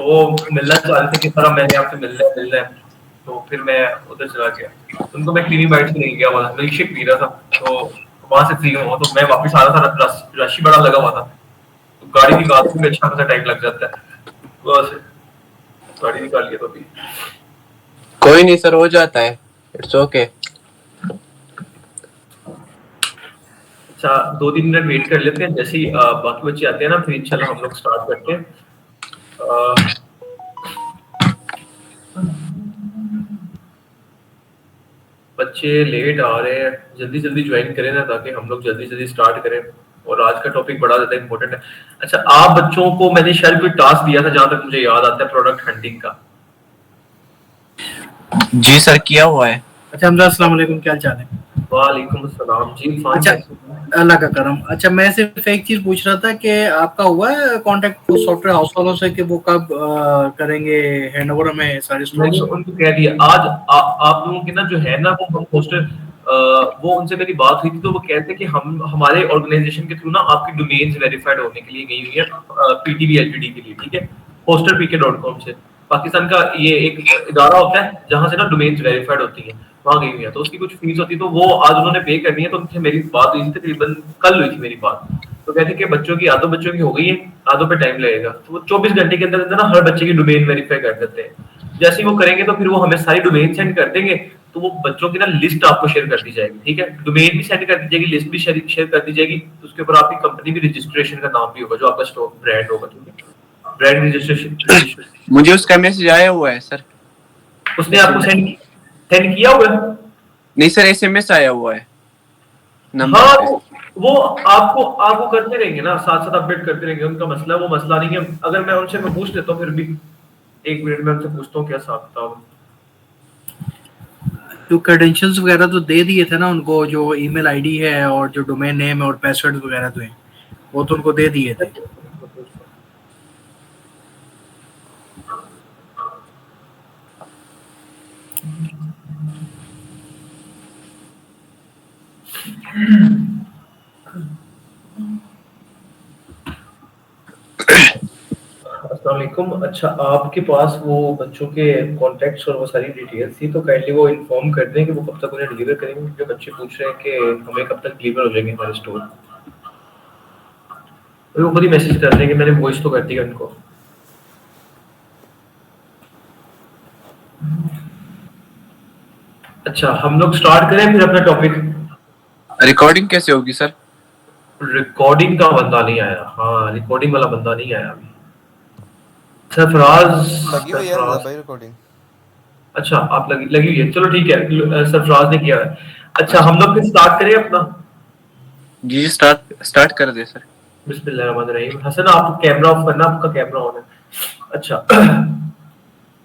वो मिलना चाह रहे थे कि सर मैंने आपसे मिलना मिलना है, तो फिर मैं उधर चला गया। उनको मैं क्रीमी बाइट्स लेके गया, वहाँ मिल्क शेक पी रहा था, तो वहाँ से फ्री हुआ, तो मैं वापस आ रहा था, रश बड़ा लगा हुआ था, तो गाड़ी निकालने में अच्छा खासा टाइम लग जाता है, वहाँ से गाड़ी निकाल लिया तो अभी। कोई नहीं सर, हो जाता है, इट्स ओके। अच्छा 2-3 मिनट वेट कर लेते हैं, जैसे ही बाकी बच्चे आते हैं ना फिर इंशाल्लाह हम लोग स्टार्ट करते हैं। बच्चे लेट आ रहे हैं, जल्दी जल्दी ज्वाइन करें ना, ताकि हम लोग जल्दी जल्दी स्टार्ट करें, और आज का टॉपिक बड़ा ज्यादा इंपॉर्टेंट है। अच्छा आप बच्चों को मैंने शायद कोई टास्क दिया था, जहां तक मुझे याद आता है, प्रोडक्ट हंटिंग का। जी सर, किया हुआ है। अच्छा हमजा, अस्सलाम वालेकुम, क्या चाल है? वालेकुम अस्सलाम जी। अच्छा, अल्लाह का करम। अच्छा मैं सिर्फ एक चीज पूछ रहा था कि आपका हुआ है कांटेक्ट सॉफ्टवेयर हाउस वालों से कि वो कब करेंगे हैंडओवर हमें सारे स्टोर्स? मैंने उनको कह दिया आज आप लोगों के ना जो है ना वो पोस्टर, वो उनसे मेरी बात हुई थी, तो वो कहते हैं कि हम हमारे ऑर्गेनाइजेशन के थ्रू ना आपकी डोमेन्स वेरीफाइड होने के लिए गई हुई है पीटीवी एलटीडी के लिए, ठीक है, posterpk.com से। पाकिस्तान का ये एक इदारा होता है जहां से ना डोमेन्स वेरीफाइड होती हैं, वहां गई हुई है, तो उसकी कुछ फीस होती है, तो वो आज उन्होंने पे करनी है, तो उनसे मेरी बात हुई थी, तकरीबन कल हुई थी मेरी बात। तो कहते कि बच्चों की आधों बच्चों की हो गई है, आधों पे टाइम लगेगा, तो वो 24 घंटे के अंदर अंदर ना हर बच्चे की डोमेन वेरीफाई कर देते हैं। जैसे ही वो करेंगे तो फिर वो हमें सारी डोमेन सेंड कर देंगे, तो वो बच्चों की ना लिस्ट आपको शेयर कर दी जाएगी, ठीक है, डोमेन भी सेंड कर दी जाएगी, लिस्ट भी शेयर कर दी जाएगी, उसके ऊपर आपकी कंपनी भी रजिस्ट्रेशन का नाम भी होगा, जो आपका स्टोर ब्रांड होगा, ठीक है, ब्रांड रजिस्ट्रेशन। मुझे उसका मैसेज आया हुआ है सर। उसने आपको सेंड किया हुआ है? नहीं सर, एसएमएस आया हुआ है नंबर हाँ पे। वो आपको आपको करते रहेंगे ना, साथ साथ अपडेट करते रहेंगे, उनका मसला है, वो मसला नहीं है। अगर मैं उनसे मैं पूछ लेता हूँ, फिर भी 1 मिनट में उनसे पूछता हूँ क्या हिसाब किताब। जो क्रेडेंशियल्स वगैरह तो दे दिए थे ना उनको, जो ईमेल आईडी है और जो डोमेन नेम है और पासवर्ड वगैरह तो हैं, वो तो उनको दे दिए थे। अस्सलाम वालेकुम। अच्छा आपके पास वो बच्चों के कॉन्टैक्ट्स और वो सारी डिटेल्स थी, तो काइंडली वो इन्फॉर्म कर दें कि वो कब तक उन्हें डिलीवर करेंगे, क्योंकि बच्चे पूछ रहे हैं कि हमें कब तक डिलीवर हो जाएंगे हमारे स्टोर। तो वो खुद ही मैसेज कर दें कि मैंने वॉइस तो कर दिया उनको। अच्छा हम लोग स्टार्ट करें फिर अपना टॉपिक। रिकॉर्डिंग कैसे होगी सर? रिकॉर्डिंग का बंदा नहीं आया, हाँ रिकॉर्डिंग वाला बंदा नहीं आया अभी। सरफराज लगी हुई है भाई रिकॉर्डिंग। अच्छा आप लगी हुई है, चलो ठीक है, सरफराज ने किया है। अच्छा हम लोग फिर स्टार्ट करें अपना। जी स्टार्ट कर दे सर। बिस्मिल्लाहिर्रहमानिर्रहीम। हसन आप कैमरा ऑफ करना, आपका कैमरा ऑन है। अच्छा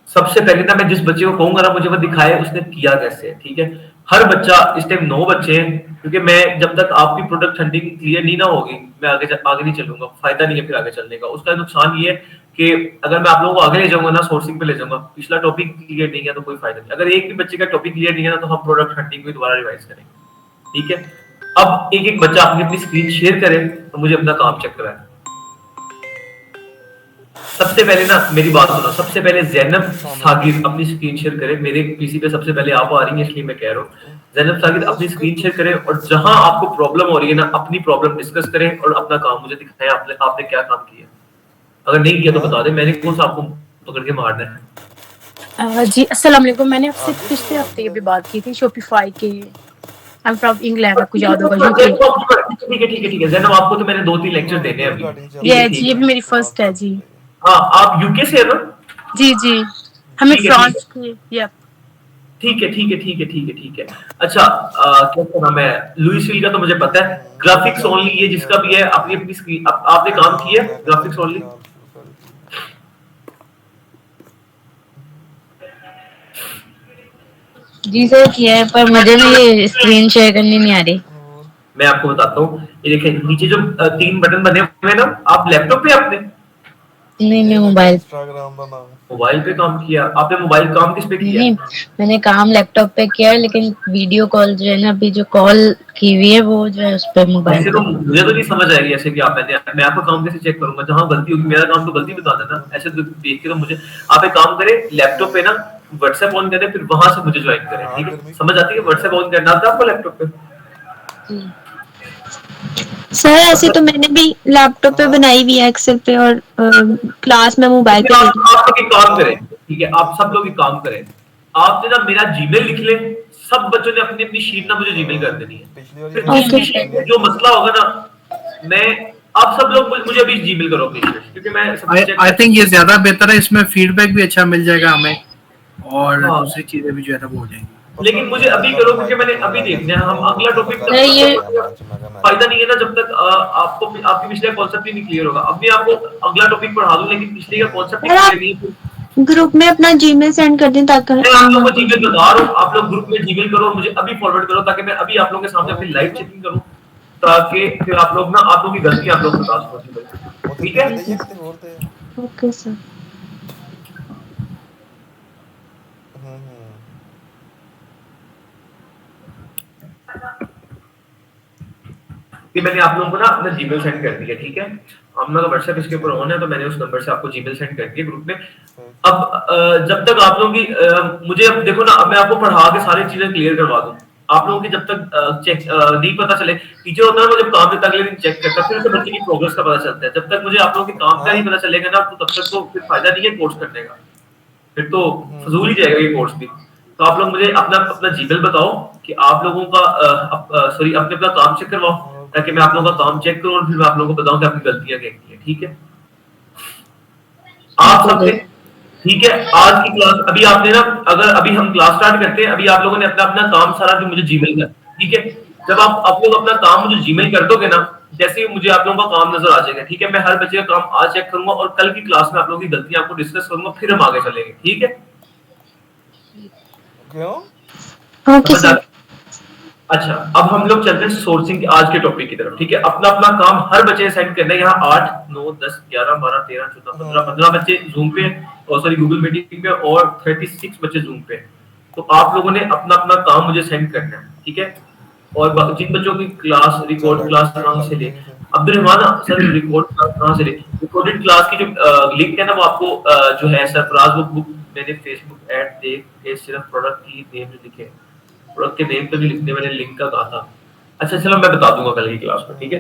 सबसे पहले ना मैं जिस बच्चे को कहूंगा ना मुझे वो दिखाए उसने किया कैसे है, ठीक है। हर बच्चा, इस टाइम 9 बच्चे हैं, क्योंकि मैं जब तक आपकी प्रोडक्ट हंटिंग क्लियर नहीं ना होगी मैं आगे नहीं चलूंगा, फायदा नहीं है फिर आगे चलने का। उसका नुकसान ये है कि अगर मैं आप लोगों को आगे ले जाऊंगा ना, सोर्सिंग पे ले जाऊंगा, पिछला टॉपिक क्लियर नहीं है तो कोई फायदा नहीं। अगर एक भी बच्चे का टॉपिक क्लियर नहीं है ना, तो हम प्रोडक्ट हंटिंग को दोबारा रिवाइज करेंगे, ठीक है। अब एक एक बच्चा अपनी अपनी स्क्रीन शेयर करे तो मुझे अपना काम चेक कराए। सबसे पहले ना मेरी बात सुनो, सबसे पहले जैनब सागिर अपनी स्क्रीन शेयर करे। मेरे पीसी पे सबसे पहले आप आ रही हैं इसलिए मैं कह रहा हूँ, जैनब सागिर अपनी स्क्रीन शेयर करें और जहां आपको प्रॉब्लम हो रही है ना अपनी प्रॉब्लम डिस्कस करें और अपना काम मुझे दिखाएं, आपने क्या काम किया। अगर नहीं किया तो बता दें, मैंने कौन सा आपको पकड़ के मारना है। जी अस्सलाम वालेकुम। मैंने आपसे पिछले हफ्ते भी बात की थी शॉपिफाई के। आई एम फ्रॉम इंग्लैंड, आपको याद होगा। ठीक है जैनब, आपको तो मैंने 2-3 लेक्चर देने हैं अभी। ये भी मेरी फर्स्ट है जी। हाँ आप यूके से है ना? जी हमें फ्रांस के। यप ठीक है। अच्छा क्या नाम है, लुइस वी का तो मुझे पता है। ग्राफिक्स ओनली ये जिसका भी है अपनी अपनी स्क्रीन आपने काम किया ग्राफिक्स ओनली। जी सर किया है, पर मुझे ना ये स्क्रीन शेयर करनी नहीं आ रही। मैं आपको बताता हूँ, ये देखिए नीचे जो 3 बटन बने हुए हैं ना, आप लैपटॉप पे अपने नहीं मैं ਇਹ ਲੱਗਾ मोबाइल इंस्टाग्राम ਦਾ ਨਾਮ मोबाइल पे काम किया आपने? मोबाइल काम किस पे किया? नहीं, मैंने काम लैपटॉप पे किया है, लेकिन वीडियो कॉल जो है ना अभी जो कॉल की हुई है वो जो है उस पे मोबाइल ऐसे पे। तो मुझे तो नहीं समझ आएगी ऐसे कि आप मैं आपका काम कैसे चेक करूंगा? जहां गलती होगी मेरा काम तो गलती बता देना, ऐसे तो देख के तो मुझे आप एक काम करें लैपटॉप पे ना व्हाट्सएप ऑन करें, फिर वहां से मुझे ज्वाइन करें, ठीक है? समझ आती है? व्हाट्सएप ऑन करना आता है आपको लैपटॉप पे? सर ऐसे तो मैंने भी लैपटॉप पे बनाई हुई है एक्सेल पे, और क्लास में मोबाइल पे आप देती हूँ। आप लोग एक काम करें, ठीक है? आप सब लोग एक काम करें, आपने ना मेरा जीमेल लिख लें, सब बच्चों ने अपनी अपनी शीट ना मुझे जीमेल कर देनी है। ਪਿਛਲੀ फिर ਵਾਰੀ जिसकी शीट में जो मसला होगा ना, मैं आप सब लोग मुझे अभी जीमेल करो अपनी शीट, क्योंकि मैं सब चेक आई थिंक ये ज्यादा बेहतर है, इसमें फीडबैक भी अच्छा मिल जाएगा हमें, और हाँ। दूसरी चीजें भी जो है ना वो हो जाएंगी। लेकिन मुझे अभी करो, क्योंकि मैंने अभी देखना है। हम अगला टॉपिक ये- फायदा नहीं है ना जब तक आपको आपकी पिछले कॉन्सेप्ट ही नहीं क्लियर होगा। अभी आपको अगला टॉपिक पढ़ा दूं, लेकिन पिछले का कॉन्सेप्ट सर, आप- नहीं क्लियर नहीं है। ग्रुप में अपना जीमेल सेंड कर दें ताकि मैं आप लोगों को जीमेल बता रहा हूँ, आप लोग ग्रुप में जीमेल करो, मुझे अभी फॉरवर्ड करो, ताकि मैं अभी आप लोगों के सामने अपनी लाइव चेकिंग करूँ, ताकि फिर आप लोग ना आप लोगों की गलती आप लोग बता सको, ठीक है? ਕਿਤੇ ਹੋਰ ਤੇ ओके सर। कि मैंने आप लोगों को ना अपना जीमेल सेंड कर दिया, ठीक है? हम लोग व्हाट्सएप इसके ऊपर ऑन है, तो मैंने उस नंबर से आपको जीमेल सेंड कर दिया ग्रुप में। अब जब तक आप लोगों की मुझे अब देखो ना, अब मैं आपको पढ़ा के सारी चीजें क्लियर करवा दूं, आप लोगों की जब तक चेक नहीं पता चले, टीचर होता है वो जब काम देता है अगले दिन चेक करता है, फिर उसे बच्चे की प्रोग्रेस का पता चलता है। जब तक मुझे आप लोगों के काम का नहीं पता चलेगा ना, तो तब तक तो फिर फायदा नहीं है कोर्स करने का, फिर तो फजूल ही जाएगा ये कोर्स भी। तो आप लोग मुझे अपना अपना जीमेल बताओ कि आप लोगों का सॉरी अपने अपना काम चेक करवाओ, ताकि मैं आप लोगों का काम चेक करूं और फिर मैं आप लोगों को बताऊं कि आपकी गलतियां क्या की हैं, ठीक है? आप सबने ठीक है? आज की क्लास अभी आपने ना, अगर अभी हम क्लास स्टार्ट करते हैं, अभी आप लोगों ने अपना अपना काम सारा जो मुझे जीमेल कर, ठीक है? जब आप लोग अपना काम मुझे जीमेल कर दोगे ना, जैसे ही मुझे आप लोगों का काम नजर आ जाएगा, ठीक है? मैं हर बच्चे का काम आज चेक करूंगा और कल की क्लास में आप लोगों की गलतियां आपको डिस्कस करूंगा, फिर हम आगे चलेंगे, ठीक है? क्यों ओके सर। अच्छा, अब हम लोग चलते हैं सोर्सिंग के आज के टॉपिक की तरफ, ठीक है? अपना अपना काम हर बच्चे ने सेंड करना है। यहाँ 8 9 10 11 12 13 14 15 बच्चे जूम पे और सॉरी गूगल मीटिंग पे, और 36 बच्चे जूम पे। तो आप लोगों ने अपना अपना काम मुझे सेंड करना है, ठीक है? और जिन बच्चों की क्लास रिकॉर्ड क्लास कहाँ से ले, Abdul Rahman sir record class कहाँ से ले? रिकॉर्डेड क्लास की जो लिंक है ना, वो आपको जो है सरफराज बुक मैंने फेसबुक ऐड देख के सिर्फ प्रोडक्ट की नेम लिखे, प्रोडक्ट के नेम पे भी लिखने मैंने लिंक का कहा था। अच्छा चलो मैं बता दूंगा कल की क्लास में, ठीक है?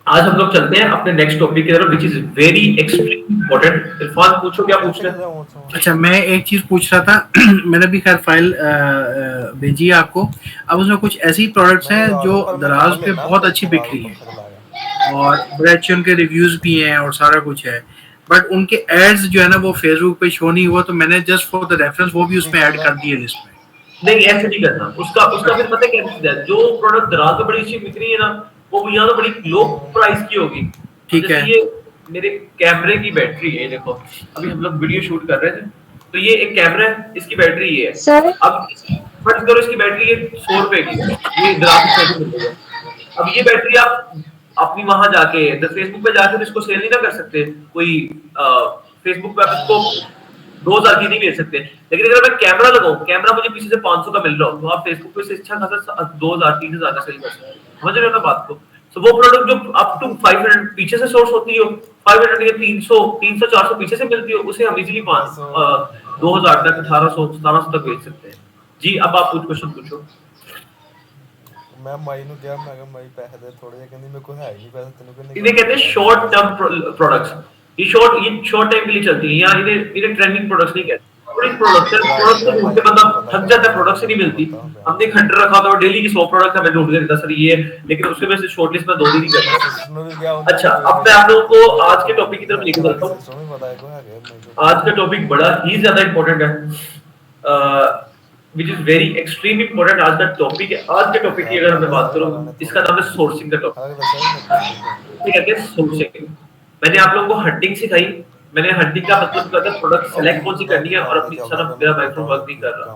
आज हम लोग चलते हैं अपने नेक्स्ट टॉपिक की तरफ, which is very extremely important. Irfan पूछो क्या पूछना है? अच्छा, मैं एक चीज पूछ रहा था मैंने भी खैर फाइल भेजी है आपको। अब उसमें कुछ ऐसी प्रोडक्ट्स हैं जो दराज पे बहुत अच्छी बिक रही है और बड़े अच्छे उनके रिव्यूज भी हैं और सारा कुछ है, बट उनके एड्स जो है ना वो फेसबुक पे शो नहीं हुआ, तो मैंने जस्ट फॉर द रेफरेंस वो भी उसमें ऐड कर दिए लिस्ट में। नहीं ऐसे नहीं करना, उसका फिर पता है क्या है, जो प्रोडक्ट दराज पे बड़ी अच्छी बिक रही है ना, वो यहाँ तो बड़ी लो प्राइस की होगी, ठीक है? ये मेरे कैमरे की बैटरी है, देखो अभी हम लोग वीडियो शूट कर रहे थे, तो ये एक कैमरा है, इसकी बैटरी ये है। सर अब फर्ज करो इसकी बैटरी है 100 रुपए की, ये दराज पे मिल रही है। अब ये बैटरी आप अपनी वहां जाके फेसबुक पे जाके इसको सेल नहीं ना कर सकते, कोई फेसबुक पे आप इसको 2000 की नहीं बेच सकते। लेकिन अगर मैं कैमरा लगाऊं, कैमरा मुझे पीछे से 500 का मिल रहा हो, तो आप फेसबुक पे से अच्छा खासा 2000 3000 का सेल कर सकते हैं। समझ रहे हो ना बात को? तो वो प्रोडक्ट जो अप टू 500 पीछे से सोर्स होती हो, 500 या 300 400 पीछे से मिलती हो, उसे हम इजीली 2000 तक 1800 1700 तक बेच सकते हैं। जी अब आप कुछ क्वेश्चन पूछो। ਮੈਂ ਮਾਈ ਨੂੰ ਕਿਹਾ, ਮੈਂ ਕਿਹਾ ਮਾਈ ਪੈਸੇ ਦੇ ਥੋੜੇ ਜਿਹੇ, ਕਹਿੰਦੀ ਮੇਰੇ ਕੋਲ ਹੈ ਹੀ ਨਹੀਂ ਪੈਸੇ, ਤੈਨੂੰ ਕਿੰਨੇ इन्हें कहते हैं शॉर्ट टर्म प्रोडक्ट्स। ये शॉर्ट टाइम के लिए चलती है, यहाँ इन्हें ट्रेंडिंग प्रोडक्ट्स नहीं कहते। प्रोडक्ट को ढूंढ के बंदा थक जाता है, प्रोडक्ट से नहीं मिलती। हमने एक हंटर रखा था, डेली की 100 प्रोडक्ट हमें ढूंढ के देता सर ये, लेकिन उसके वजह से शॉर्ट लिस्ट में 2 दिन ही करता। अच्छा अब मैं आप लोगों को आज के टॉपिक की तरफ लेके चलता हूँ। आज का टॉपिक बड़ा ही ज्यादा इंपॉर्टेंट है, which is very extremely important। आज का टॉपिक है, आज के टॉपिक की अगर मैं बात करूं, इसका नाम है सोर्सिंग का टॉपिक। ठीक है, सोर्सिंग मैंने आप लोगों को हंटिंग सिखाई। मैंने हंटिंग का मतलब क्या था, प्रोडक्ट सेलेक्ट कौन सी करनी है, और अपनी सारा मेरा माइक्रोफोन वर्क नहीं कर रहा,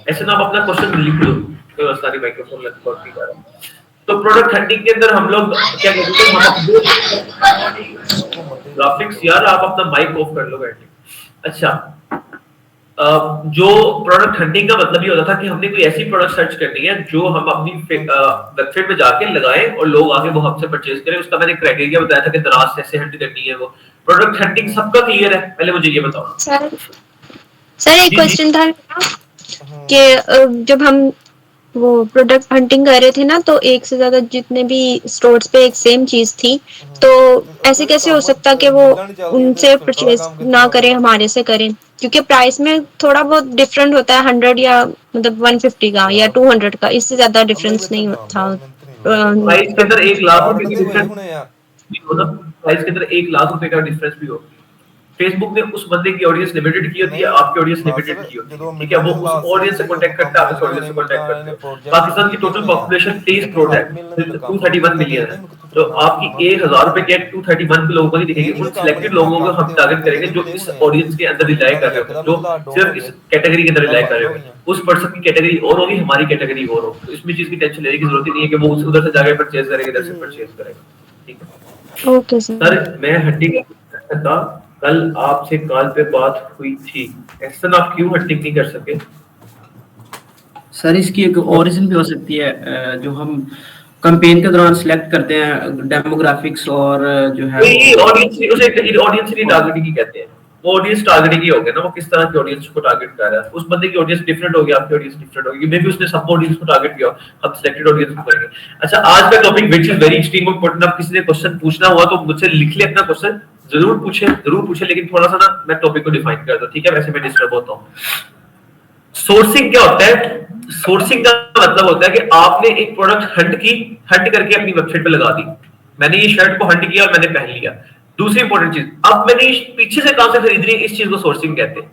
ऐसे ना आप अपना क्वेश्चन लिख लो, कोई मसला नहीं, माइक्रोफोन वर्क नहीं कर रहा। तो प्रोडक्ट हंटिंग के अंदर हम लोग क्या कहते हैं, ग्राफिक्स यार आप अपना माइक ऑफ कर लो बैठ के। अच्छा, जो प्रोडक्ट हंटिंग का मतलब ये होता था कि हमने कोई ऐसी प्रोडक्ट सर्च करनी है जो हम अपनी वेबसाइट पे जाके लगाएं और लोग आगे वो हमसे परचेज करें। उसका मैंने क्राइटेरिया बताया था कि दराज कैसे हंट करनी है। वो प्रोडक्ट हंटिंग सबका क्लियर है? पहले मुझे ये बताओ सर एक क्वेश्चन था कि जब हम वो प्रोडक्ट हंटिंग कर रहे थे ना, तो एक से ज्यादा जितने भी स्टोर्स पे एक सेम चीज थी, तो ऐसे कैसे हो सकता कि वो उनसे परचेज ना करें, हमारे से करें? क्योंकि प्राइस में थोड़ा बहुत डिफरेंट होता है, 100 या मतलब 150 का या 200 का, इससे ज्यादा डिफरेंस नहीं होता। प्राइस के अंदर 1 लाख रुपए की डिफरेंस प्राइस के अंदर 1 लाख रुपए का डिफरेंस भी हो। फेसबुक ने उस बंदे की ऑडियंस लिमिटेड की होती है, आपकी ऑडियंस लिमिटेड की होती है, ठीक है? वो उस ऑडियंस से कांटेक्ट करता है, आप उस ऑडियंस से कांटेक्ट करते हो। पाकिस्तान की टोटल पॉपुलेशन 23 करोड़ है, 231 मिलियन है। तो आपकी 1000 रुपए के 231 लोगों को नहीं दिखेंगे, उन सिलेक्टेड लोगों को हम टारगेट करेंगे जो इस ऑडियंस के अंदर रिलाई कर रहे हो, जो सिर्फ इस कैटेगरी के अंदर रिलाई कर रहे हो। उस पर्सन की कैटेगरी और होगी, हमारी कैटेगरी और होगी। तो इसमें चीज की टेंशन लेने की जरूरत ही नहीं है कि वो उधर से जाके परचेज करेंगे, इधर से परचेज करेंगे, ठीक है? ओके सर मैं हंटिंग करता, कल आपसे कॉल पे बात हुई थी, ऐसा आप क्यों हंटिंग नहीं कर सके? सर इसकी एक और रीजन भी हो सकती है, जो हम कैंपेन के दौरान सिलेक्ट करते हैं डेमोग्राफिक्स और जो है ऑडियंस नहीं टारगेटिंग ही कहते हैं। वो ऑडियंस टारगेटिंग ही हो गया ना, वो किस तरह की ऑडियंस को टारगेट कर रहा है। उस बंदे की ऑडियंस डिफरेंट होगी, आपकी ऑडियंस डिफरेंट होगी, मे बी उसने सब ऑडियंस को टारगेट किया, हम सिलेक्टेड ऑडियंस को करेंगे। अच्छा, आज का topic which is very extreme important. आप किसी ने क्वेश्चन पूछना हुआ तो मुझसे लिख ले अपना क्वेश्चन, जरूर पूछे, लेकिन थोड़ा सा ना मैं टॉपिक को डिफाइन कर दूं, ठीक है? वैसे मैं डिस्टर्ब होता हूं। सोर्सिंग क्या होता है? सोर्सिंग का मतलब होता है कि आपने एक प्रोडक्ट हंट करके अपनी वेबसाइट पे लगा दी। मैंने ये शर्ट को हंट किया और मैंने पहन लिया। दूसरी इंपॉर्टेंट चीज, अब मैंने पीछे से कहां से खरीदनी है, इस चीज को सोर्सिंग कहते हैं।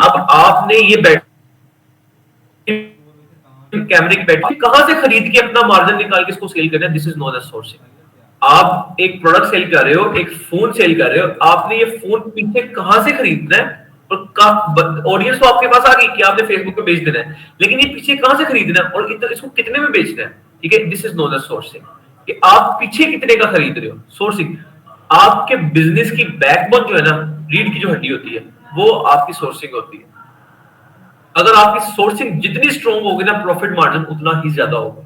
अब आपने ये कैमरे की बैटरी कहां से खरीद के अपना मार्जिन निकाल के इसको सेल करना है, this is known as sourcing. आप एक प्रोडक्ट सेल कर रहे हो, एक फोन सेल कर रहे हो, आपने ये फोन पीछे कहां से खरीदना है, और ऑडियंस तो आपके पास आ गई कि आपने फेसबुक पे बेच देना है, लेकिन ये पीछे कहां से खरीदना है और इसको कितने में बेचना है, ठीक है? This is known as sourcing, कि आप पीछे कितने का खरीद रहे हो। सोर्सिंग आपके बिजनेस की बैकबोन जो है ना, रीढ़ की जो हड्डी होती है, वो आपकी सोर्सिंग होती है। अगर आपकी सोर्सिंग जितनी स्ट्रॉन्ग होगी ना, प्रॉफिट मार्जिन उतना ही ज्यादा होगा।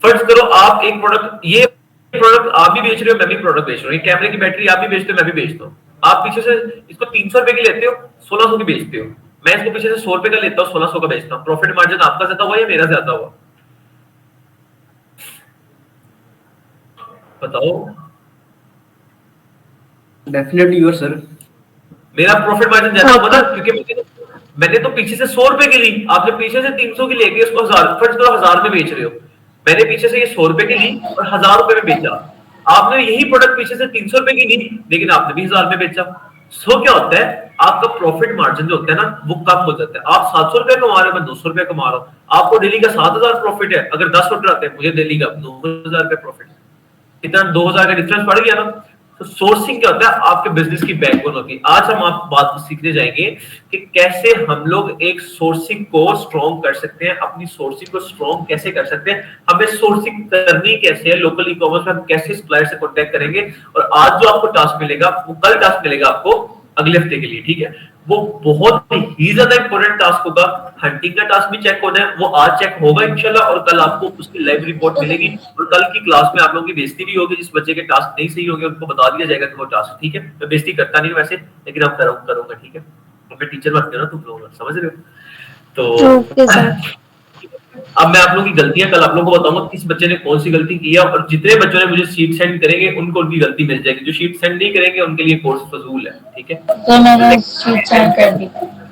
फर्ज करो आप एक प्रोडक्ट, ये प्रोडक्ट आप भी बेच रहे हो, मैं भी प्रोडक्ट बेच रहा हूँ, ये कैमरे की बैटरी आप भी बेचते हो, मैं भी बेचता हूँ। आप पीछे से इसको 300 रुपए की लेते हो, 1600 की बेचते हो, मैं इसको पीछे से 100 रुपए का लेता हूँ, 1600 का बेचता हूँ। प्रॉफिट मार्जिन आपका ज्यादा हुआ या मेरा ज्यादा हुआ? बताओ। डेफिनेटली योर सर, मेरा प्रॉफिट मार्जिन ज्यादा हुआ ना, क्योंकि मैंने तो पीछे से 100 रुपए की ली, आपने पीछे से 300 की लेके उसको 1000, फर्ज करो 1000 में बेच रहे हो, मैंने पीछे से ये 100 रुपए की ली और 1000 रुपए में बेचा। आपने यही प्रोडक्ट पीछे से 300 रुपए की ली, लेकिन आपने भी 1000 में बेचा। सो क्या होता है, आपका प्रॉफिट मार्जिन जो होता है ना, वो कम हो जाता है। आप 700 रुपए कमा रहे हो, मैं 200 रुपए कमा रहा हूँ, आपको डेली का 7000 प्रॉफिट है, अगर 10 ऑर्डर आते हैं, मुझे डेली का 9000 रुपए प्रॉफिट है। इतना 2000 का डिफरेंस पड़ गया ना। तो सोर्सिंग क्या होता है, आपके बिजनेस की बैकबोन होती है। आज हम आप बात सीखने जाएंगे कि कैसे हम लोग एक सोर्सिंग को स्ट्रॉन्ग कर सकते हैं, अपनी सोर्सिंग को स्ट्रॉन्ग कैसे कर सकते हैं, हमें सोर्सिंग करनी कैसे है, लोकल ई कॉमर्स में हम कैसे सप्लायर से कांटेक्ट करेंगे। और आज जो आपको टास्क मिलेगा, वो कल टास्क मिलेगा आपको अगले हफ्ते के लिए, ठीक है? वो बहुत ही ज्यादा इंपॉर्टेंट टास्क होगा। हंटिंग का टास्क भी चेक होना है, वो आज चेक होगा इंशाल्लाह, और कल आपको उसकी लाइव रिपोर्ट मिलेगी। और कल की क्लास में आप लोगों की बेइज्जती भी होगी, जिस बच्चे के टास्क नहीं सही होंगे उनको बता दिया जाएगा कि वो टास्क, ठीक है? मैं बेइज्जती करता नहीं वैसे, लेकिन अब करूंगा, ठीक है? मैं टीचर बनते हो ना तुम लोग, समझ रहे हो? तो अब मैं आप लोगों की गलतियां कल आप लोगों को बताऊंगा, किस बच्चे ने कौन सी गलती की है, और जितने बच्चों ने मुझे शीट सेंड करेंगे उनको उनकी गलती मिल जाएगी। जो शीट सेंड नहीं करेंगे उनके लिए कोर्स फजूल है, ठीक है? तो मैंने शीट सेंड कर दी,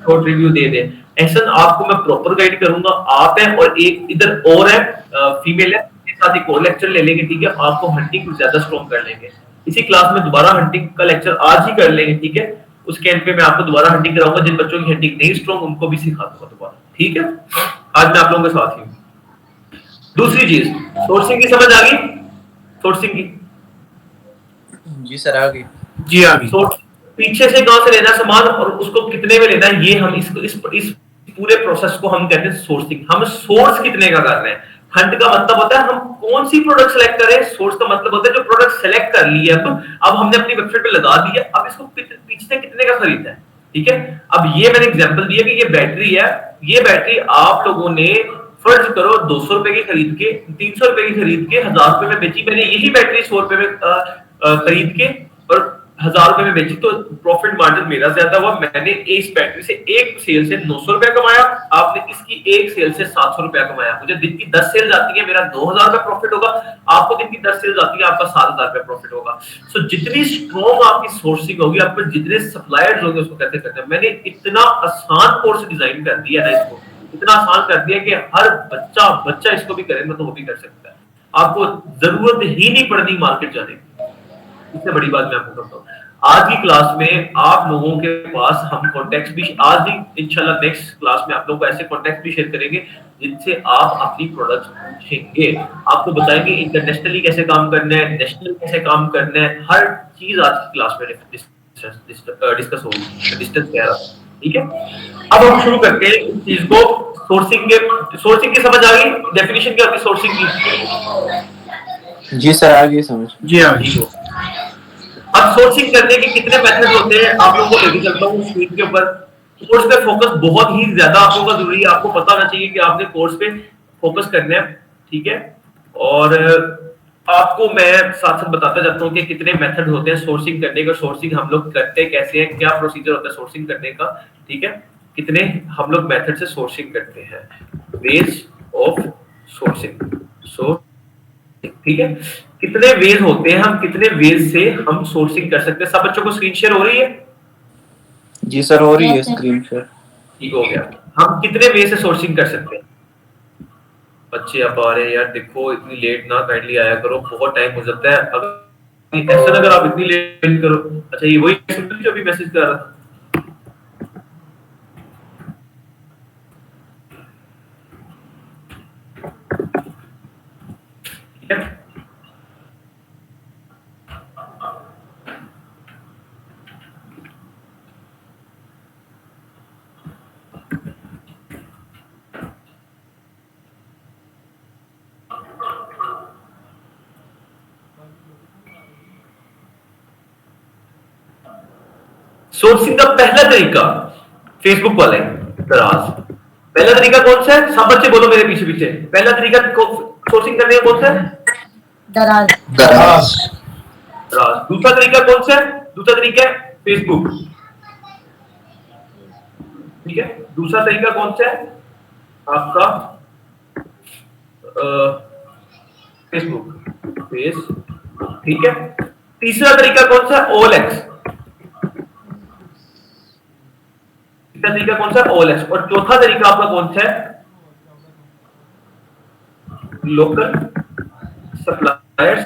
शॉर्ट रिव्यू दे दे। ऐसा आपको मैं प्रॉपर गाइड करूंगा। आप है और एक इधर और है, फीमेल है, इसके साथ एक और लेक्चर ले लेंगे, ठीक है? आपको हंटिंग को ज्यादा स्ट्रॉन्ग कर लेंगे। इसी क्लास में दोबारा हंटिंग का लेक्चर आज ही कर लेंगे, ठीक है? उसके एंड पे मैं आपको दोबारा हंटिंग कराऊंगा। जिन बच्चों की हंटिंग नहीं स्ट्रॉन्ग उनको भी सिखा दूंगा दोबारा, ठीक है? आज मैं आप लोगों के साथ ही हूं। दूसरी चीज, सोर्सिंग की समझ आ गई? सोर्सिंग की जी सर आ गई। जी आ गई। पीछे से कहां से लेना सामान और उसको कितने में लेना है, ये हम इस पूरे प्रोसेस को हम कहते हैं सोर्सिंग। हम सोर्स कितने का कर रहे हैं, हंट का मतलब होता है हम कौन सी प्रोडक्ट सेलेक्ट करें, सोर्स का मतलब होता है जो प्रोडक्ट सेलेक्ट कर ली है अब हमने अपनी वेबसाइट पे लगा दी है, अब इसको पीछे से कितने का खरीदना है, ठीक है। अब ये मैंने एग्जांपल दिया कि ये बैटरी है, ये बैटरी आप लोगों ने फर्ज करो 200 रुपए की खरीद के, 300 रुपए की खरीद के 1000 रुपए में बेची, मैंने यही बैटरी 100 रुपए में खरीद के और 1000 रुपए में बेची, तो प्रॉफिट मार्जिन मेरा ज्यादा हुआ, मैंने इस बैटरी से एक सेल से 900 रुपया कमाया, आपने इसकी एक सेल से 700 रुपया कमाया। मुझे दिन की 10 सेल जाती है, मेरा 2000 रुपया प्रॉफिट होगा, आपको दिन की 10 सेल जाती है, आपका 7000 रुपया प्रॉफिट होगा। सो जितनी स्ट्रॉन्ग आपकी सोर्सिंग होगी, आपके जितने सप्लायर्स होंगे उसको कैसे करते हैं। मैंने इतना आसान कोर्स डिजाइन कर दिया है, इसको इतना आसान कर दिया कि हर बच्चा इसको भी करेगा तो वो भी कर सकता है, आपको जरूरत ही नहीं पड़नी मार्केट जाने की। इससे बड़ी बात मैं आपको करता हूँ, आज की क्लास में आप लोगों के पास हम कॉन्टेक्ट भी आज ही इंशाल्लाह नेक्स्ट क्लास में आप लोगों को ऐसे कॉन्टेक्ट भी शेयर करेंगे जिनसे आप अपनी प्रोडक्ट्स पूछेंगे, आपको बताएंगे इंटरनेशनली कैसे काम करना है, नेशनल कैसे काम करना है, हर चीज आज की क्लास में डिस्कस होगी, डिस्टेंस कह रहा, ठीक है। अब हम शुरू करते हैं इस चीज को, सोर्सिंग की समझ आ गई, डेफिनेशन क्या होती है सोर्सिंग की? जी सर आ गई समझ। जी आ गई। अब सोर्सिंग करने के कितने मेथड होते हैं आप लोगों को लेके चलता हूँ स्क्रीन के ऊपर। कोर्स पे फोकस बहुत ही ज्यादा आप लोगों का जरूरी है, आपको पता होना चाहिए कि आपने कोर्स पे फोकस करना है, ठीक है। और आपको मैं साथ साथ बताता जाता हूँ कि कितने मेथड होते हैं सोर्सिंग करने का, सोर्सिंग हम लोग करते कैसे हैं, क्या प्रोसीजर होता है सोर्सिंग करने का, ठीक है। कितने हम लोग मेथड से सोर्सिंग करते हैं, वेज ऑफ सोर्सिंग, ठीक है। कितने वेज होते हैं, हम कितने वेज से हम सोर्सिंग कर सकते हैं। सब बच्चों को स्क्रीन शेयर हो रही है? जी सर हो रही है स्क्रीन शेयर, ठीक हो गया। हम कितने वे से सोर्सिंग कर सकते हैं? बच्चे आप आ रहे हैं यार, देखो इतनी लेट ना काइंडली आया करो, बहुत टाइम हो जाता है। अगर अगर आप इतनी लेट करो, अच्छा ये वही जो अभी मैसेज कर रहा था, ठीक है। सोर्सिंग का पहला तरीका फेसबुक वाले दराज, पहला तरीका कौन सा है? सब बच्चे बोलो मेरे पीछे पीछे, पहला तरीका सोर्सिंग करने का कौन सा है? दराज। दराज। दराज। दूसरा तरीका कौन सा है? दूसरा तरीका है फेसबुक, ठीक है। दूसरा तरीका कौन सा है आपका? फेसबुक, ठीक है। तीसरा तरीका कौन सा है? OLX। तीसरा तरीका कौन सा है? OLX। और चौथा तरीका आपका कौन सा है? लोकल सप्लायर्स,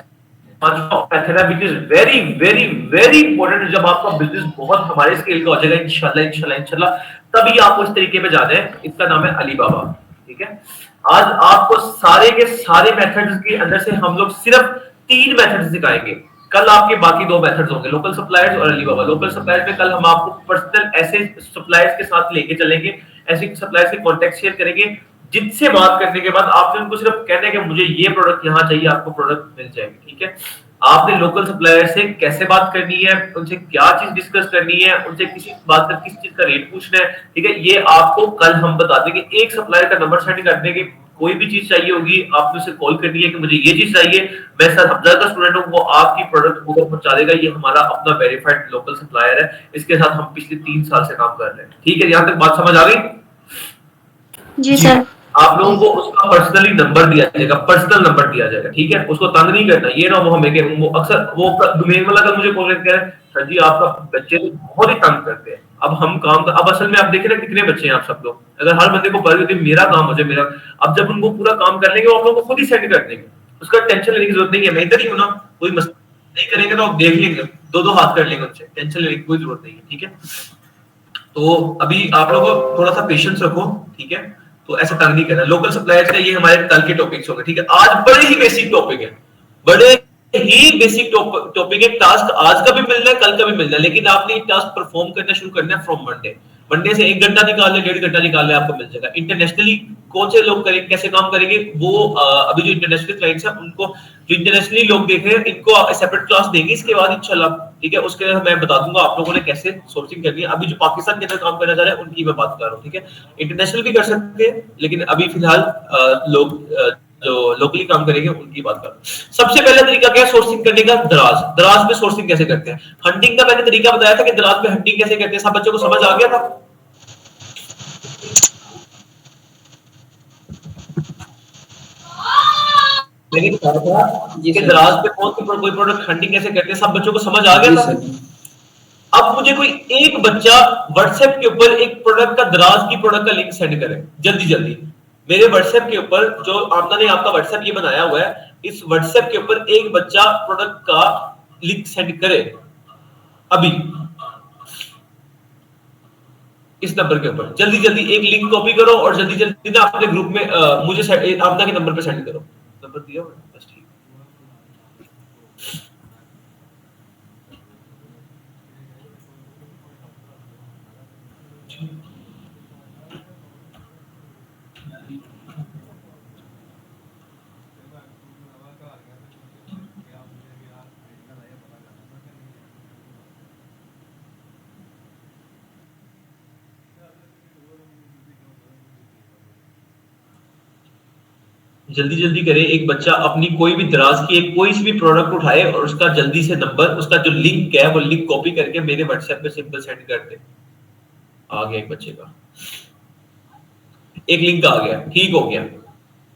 मेथड है which is very very very important. जब आपका बिजनेस बहुत हमारे स्केल का हो जाएगा इंशाल्लाह इंशाल्लाह इंशाल्लाह, तभी आपको इस तरीके पे जाना है। इसका नाम है अलीबाबा, ठीक है। आज आपको सारे के सारे मेथड्स के अंदर से हम लोग सिर्फ 3 मेथड सिखाएंगे। कल आपके बाकी 2 मेथड्स होंगे, लोकल सप्लायर्स और अलीबाबा। लोकल सप्लायर्स में कल हम आपको पर्सनल ऐसे सप्लायर्स के साथ लेके चलेंगे, ऐसे सप्लायर्स के कॉन्टैक्ट शेयर करेंगे जिनसे बात करने के बाद आपने उनको सिर्फ कहना है कि मुझे ये प्रोडक्ट यहाँ चाहिए, आपको प्रोडक्ट मिल जाएगी, ठीक है। आपने लोकल सप्लायर से कैसे बात करनी है, उनसे क्या चीज डिस्कस करनी है, उनसे किसी बात का किस चीज का रेट पूछना है, ठीक है। ये आपको कल हम बता देंगे। एक सप्लायर का नंबर सेंड कर देंगे, कोई भी चीज चाहिए होगी आपने उसे कॉल करनी है कि मुझे ये चीज चाहिए, मैं सर हमजा का स्टूडेंट हूँ, वो आपकी प्रोडक्ट ऊपर पहुंचा देगा। ये हमारा अपना वेरीफाइड लोकल सप्लायर है, इसके साथ हम पिछले 3 साल से काम कर रहे हैं, ठीक है। यहाँ तक बात समझ आ गई? जी सर। आप लोगों को उसका पर्सनली नंबर दिया जाएगा, पर्सनल नंबर दिया जाएगा, ठीक है। उसको तंग नहीं करना, ये ना वो हमें वो अक्सर वो डोमेन वाला कल मुझे कॉल करके कह रहे हैं सर जी आपका बच्चे तो बहुत ही तंग करते हैं। अब हम काम अब असल में आप देख रहे हैं कितने बच्चे हैं आप सब लोग, अगर हर बंदे को पता होती मेरा काम हो जाए मेरा, अब जब उनको पूरा काम कर लेंगे वो आप लोगों को खुद ही सेट कर देंगे, उसका टेंशन लेने की जरूरत नहीं है। मैं इधर ही हूं ना, कोई मसला नहीं करेंगे तो आप देख लेंगे, 2-2 हाथ कर लेंगे उनसे, टेंशन लेने की कोई जरूरत नहीं है, ठीक है। तो अभी आप लोग थोड़ा सा पेशेंस रखो, ठीक है। तो ऐसा तंग नहीं करना। लोकल सप्लायर्स का ये हमारे कल के टॉपिक्स होंगे, ठीक है। आज बड़े ही बेसिक टॉपिक है, बड़े ही बेसिक टॉपिक है। टास्क आज का भी मिलना है, कल का भी मिलना है, लेकिन आपने टास्क परफॉर्म करना शुरू करना है फ्रॉम मंडे। मंडे से 1 घंटा निकाल ले, 1.5 घंटा निकाल ले, आपको मिल जाएगा। इंटरनेशनली कौन से लोग करेंगे, कैसे काम करेंगे, वो अभी जो इंटरनेशनल क्लाइंट्स हैं उनको, जो इंटरनेशनली लोग देख रहे हैं, इनको सेपरेट क्लास देंगे इसके बाद इंशाल्लाह, ठीक है। उसके लिए मैं बता दूंगा आप लोगों ने कैसे सोर्सिंग करनी है। अभी जो पाकिस्तान के अंदर काम करना चाह रहे हैं उनकी मैं बात कर रहा हूँ, ठीक है। इंटरनेशनल भी कर सकते हैं, लेकिन अभी फिलहाल लोग जो लोकली काम करेंगे उनकी बात कर रहा हूँ। सबसे पहला तरीका क्या है सोर्सिंग करने का? दराज पे सोर्सिंग कैसे करते हैं। हंटिंग का मैंने तरीका बताया था कि दराज पे हंटिंग कैसे करते हैं, सब बच्चों को समझ आ गया था? लेकिन दराज पे कौन सी कोई प्रोडक्ट हंटिंग कैसे करते हैं, सब बच्चों को समझ आ गया था? अब मुझे कोई एक बच्चा व्हाट्सएप के ऊपर एक प्रोडक्ट का, दराज की प्रोडक्ट का लिंक सेंड करे जल्दी जल्दी। मेरे व्हाट्सएप के ऊपर, जो आमना ने आपका व्हाट्सएप ये बनाया हुआ है, इस व्हाट्सएप के ऊपर एक बच्चा प्रोडक्ट का लिंक सेंड करे अभी इस नंबर के ऊपर, जल्दी जल्दी एक लिंक कॉपी करो और जल्दी जल्दी ना अपने ग्रुप में मुझे आमना के नंबर पे सेंड करो। नंबर दिया बस, ठीक। जल्दी जल्दी करे, एक बच्चा अपनी कोई भी दराज की कोई सी भी प्रोडक्ट उठाए और उसका जल्दी से नंबर, उसका जो लिंक है वो लिंक कॉपी करके मेरे व्हाट्सएप पे सिंपल सेंड कर दे। आ गया एक बच्चे का एक लिंक आ गया, ठीक हो गया।